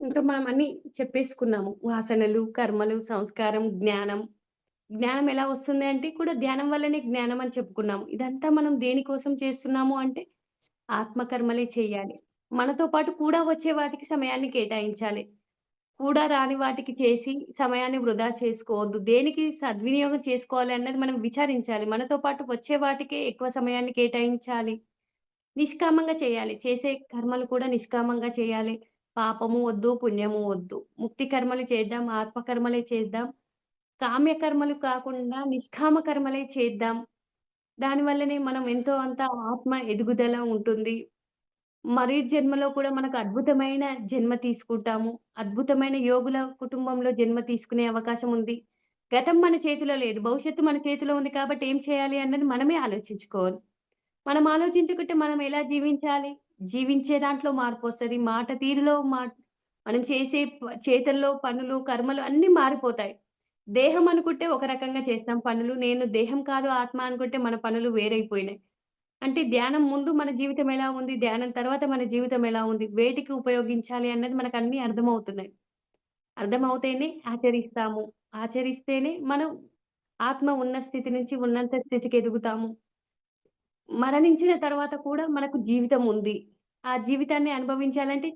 ఇంకా మనం అన్నీ చెప్పేసుకున్నాము. వాసనలు, కర్మలు, సంస్కారం, జ్ఞానం. జ్ఞానం ఎలా వస్తుంది అంటే కూడా ధ్యానం వల్లనే జ్ఞానం అని చెప్పుకున్నాము. ఇదంతా మనం దేనికోసం చేస్తున్నాము అంటే ఆత్మకర్మలే చెయ్యాలి. మనతో పాటు కూడా వచ్చే వాటికి సమయాన్ని కేటాయించాలి. కూడా రాని వాటికి చేసి సమయాన్ని వృధా చేసుకోవద్దు. దేనికి సద్వినియోగం చేసుకోవాలి అన్నది మనం విచారించాలి. మనతో పాటు వచ్చే వాటికే ఎక్కువ సమయాన్ని కేటాయించాలి. నిష్కామంగా చేయాలి. చేసే కర్మలు కూడా నిష్కామంగా చేయాలి. పాపము వద్దు, పుణ్యము వద్దు. ముక్తి కర్మలు చేద్దాం, ఆత్మ కర్మలే చేద్దాం. కామ్య కర్మలు కాకుండా నిష్కామ కర్మలే చేద్దాం. దానివల్లనే మనం ఎంతో అంత ఆత్మ ఎదుగుదల ఉంటుంది. మరీ జన్మలో కూడా మనకు అద్భుతమైన జన్మ తీసుకుంటాము. అద్భుతమైన యోగుల కుటుంబంలో జన్మ తీసుకునే అవకాశం ఉంది. గతం మన చేతిలో లేదు. భవిష్యత్తు మన చేతిలో ఉంది కాబట్టి ఏం చేయాలి అన్నది మనమే ఆలోచించుకోవాలి. మనం ఆలోచించుకుంటే మనం ఎలా జీవించాలి? జీవించే దాంట్లో మార్పొస్తది. మాట తీరులో మనం చేసే చేతల్లో పనులు, కర్మలు అన్నీ మారిపోతాయి. దేహం అనుకుంటే ఒక రకంగా చేస్తాం పనులు. నేను దేహం కాదు ఆత్మ అనుకుంటే మన పనులు వేరైపోయినాయి. అంటే ధ్యానం ముందు మన జీవితం ఎలా ఉంది? ధ్యానం తర్వాత మన జీవితం ఎలా ఉంది? వేటికి ఉపయోగించాలి అన్నది మనకన్నీ అర్థమవుతున్నాయి. అర్థమవుతేనే ఆచరిస్తాము. ఆచరిస్తేనే మనం ఆత్మ ఉన్న స్థితి నుంచి ఉన్నత స్థితికి ఎదుగుతాము. మరణించిన తర్వాత కూడా మనకు జీవితం ఉంది. ఆ జీవితాన్ని అనుభవించాలంటే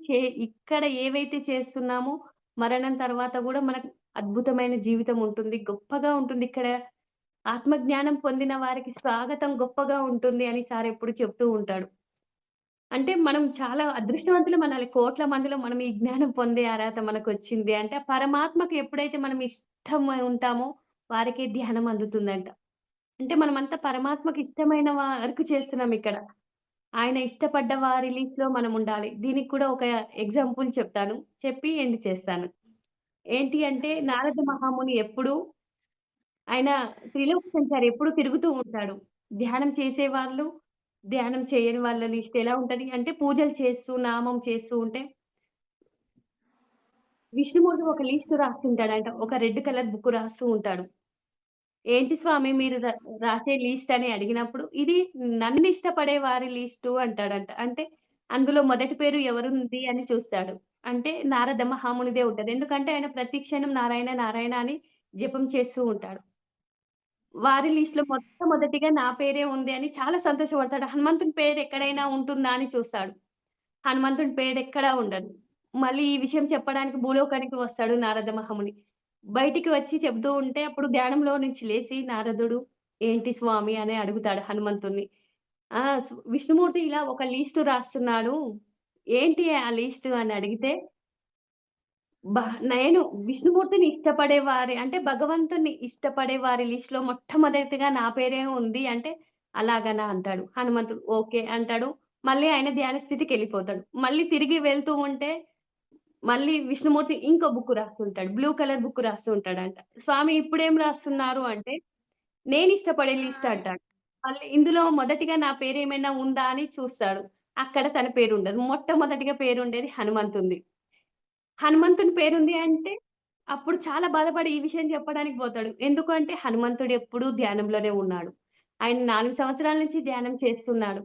ఇక్కడ ఏవైతే చేస్తున్నామో మరణం తర్వాత గూడా మనకు అద్భుతమైన జీవితం ఉంటుంది. గొప్పగా ఉంటుంది. ఇక్కడ ఆత్మజ్ఞానం పొందిన వారికి స్వాగతం గొప్పగా ఉంటుంది అని సార్ ఎప్పుడు చెప్తూ ఉంటాడు. అంటే మనం చాలా అదృష్టవంతులం అనాలి. కోట్ల మందిలో మనం ఈ జ్ఞానం పొందే అర్హత మనకొచ్చింది అంటే, పరమాత్మకు ఎప్పుడైతే మనం ఇష్టమై ఉంటామో వారికే ధ్యానం అందుతుందంట. అంటే మనమంతా పరమాత్మకి ఇష్టమైన వరకు చేస్తున్నాం ఇక్కడ. ఆయన ఇష్టపడ్డ వారి లిస్ట్‌లో మనం ఉండాలి. దీనికి కూడా ఒక ఎగ్జాంపుల్ చెప్తాను. చెప్పి ఎండ్ చేస్తాను. ఏంటి అంటే నారద మహాముని ఎప్పుడూ ఆయన త్రిలోక సంచారి ఎప్పుడూ తిరుగుతూ ఉంటాడు. ధ్యానం చేసేవాళ్ళు, ధ్యానం చేయని వాళ్ళ లిస్ట్ ఎలా ఉంటది అంటే పూజలు చేస్తూ, నామం చేస్తూ ఉంటే విష్ణుమూర్తి ఒక లిస్ట్ రాస్తుంటాడంట. ఒక రెడ్ కలర్ బుక్ రాస్తూ ఉంటాడు. ఏంటి స్వామి మీరు రాసే లిస్ట్ అని అడిగినప్పుడు, ఇది నన్నిష్టపడే వారి లిస్టు అంటాడంట. అంటే అందులో మొదటి పేరు ఎవరుంది అని చూస్తాడు. అంటే నారద మహామునిదే ఉంటది. ఎందుకంటే ఆయన ప్రతి క్షణం నారాయణ, నారాయణ అని జపం చేస్తూ ఉంటాడు. వారి లిస్ట్‌లో మొట్టమొదటిగా నా పేరే ఉంది అని చాలా సంతోషపడతాడు. హనుమంతుని పేరు ఎక్కడైనా ఉంటుందా అని చూస్తాడు. హనుమంతుడి పేరెక్కడా ఉండదు. మళ్ళీ ఈ విషయం చెప్పడానికి భూలోకానికి వస్తాడు నారద మహాముని. బయటికి వచ్చి చెప్తూ ఉంటే అప్పుడు ధ్యానంలో నుంచి లేసి నారదుడు, "ఏంటి స్వామి" అని అడుగుతాడు హనుమంతుడిని. ఆ! విష్ణుమూర్తి ఇలా ఒక లిస్టు రాస్తున్నాడు. ఏంటి ఆ లిస్టు అని అడిగితే, బ నేను విష్ణుమూర్తిని ఇష్టపడే వారి అంటే భగవంతుడిని ఇష్టపడే వారి లిస్ట్‌లో మొట్టమొదటిగా నా పేరే ఉంది అంటే, "అలాగనా?" అంటాడు. హనుమంతుడు ఓకే అంటాడు. మళ్ళీ ఆయన ధ్యాన స్థితికెళ్ళిపోతాడు. మళ్ళీ తిరిగి వెళ్తూ ఉంటే, మళ్ళీ విష్ణుమూర్తి ఇంకో బుక్ రాస్తుంటాడు. బ్లూ కలర్ బుక్ రాస్తూ ఉంటాడంట. "స్వామి ఇప్పుడేం రాస్తున్నారు?" అంటే, "నేనిష్టపడే లిస్ట్" అంటాడు. మళ్ళీ ఇందులో మొదటిగా నా పేరేమైనా ఉందా అని చూస్తాడు. అక్కడ తన పేరుండదు. మొట్టమొదటిగా పేరుండేది హనుమంతునిది. హనుమంతుని పేరుంది అంటే, అప్పుడు చాలా బాధపడి ఈ విషయం చెప్పడానికి పోతాడు. ఎందుకు అంటే హనుమంతుడు ఎప్పుడూ ధ్యానంలోనే ఉన్నాడు. ఆయన 4 సంవత్సరాల నుంచి ధ్యానం చేస్తున్నాడు.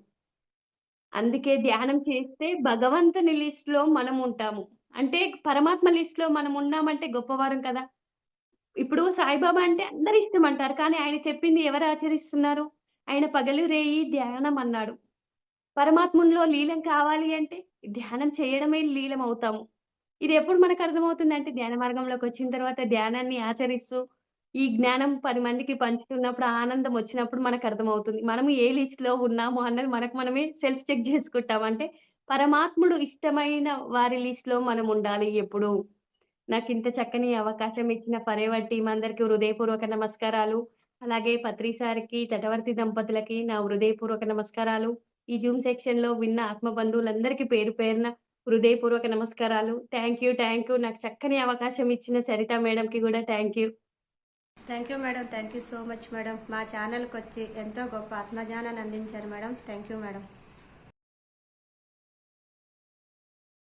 అందుకే ధ్యానం చేస్తే భగవంతుని లిస్ట్‌లో మనం ఉంటాము. అంటే పరమాత్మ లిస్ట్‌లో మనం ఉన్నామంటే గొప్పవారం కదా! ఇప్పుడు సాయిబాబా అంటే అందరిష్టం అంటారు. కానీ ఆయన చెప్పింది ఎవరు ఆచరిస్తున్నారు? ఆయన పగలు రేయి ధ్యానం అన్నాడు. పరమాత్మునిలో లీలం కావాలి అంటే ధ్యానం చేయడమే లీలమవుతాము. ఇది ఎప్పుడు మనకర్థమవుతుందంటే ధ్యాన మార్గంలోకొచ్చిన తర్వాత ధ్యానాన్ని ఆచరిస్తూ, ఈ జ్ఞానం 10 మందికి పంచుతున్నప్పుడు ఆ ఆనందం వచ్చినప్పుడు మనకర్థమవుతుంది. మనము ఏ లిస్ట్‌లో ఉన్నాము అన్నది మనకు మనమే సెల్ఫ్ చెక్ జేసుకుంటాం. అంటే పరమాత్ముడు ఇష్టమైన వారి లిస్ట్‌లో మనం ఉండాలి ఎప్పుడూ. నాకింత చక్కని అవకాశం ఇచ్చిన ఫరెవర్ టీమ్ అందరికి హృదయపూర్వక నమస్కారాలు. అలాగే పత్రి సార్‌కి, తటవర్తి దంపతులకి నా హృదయపూర్వక నమస్కారాలు. ఈ జూమ్ సెక్షన్‌లో విన్న ఆత్మ బంధువులందరికీ పేరు పేరున హృదయపూర్వక నమస్కారాలు. Thank you. Thank you. నాకు చక్కని అవకాశం ఇచ్చిన సరిత మేడంకి గూడా thank you. Thank you madam. Thank you so much madam. మా ఛానల్‌కొచ్చి ఎంతో గొప్ప ఆత్మజ్ఞానాన్ని అందించారు మేడం. Thank you madam.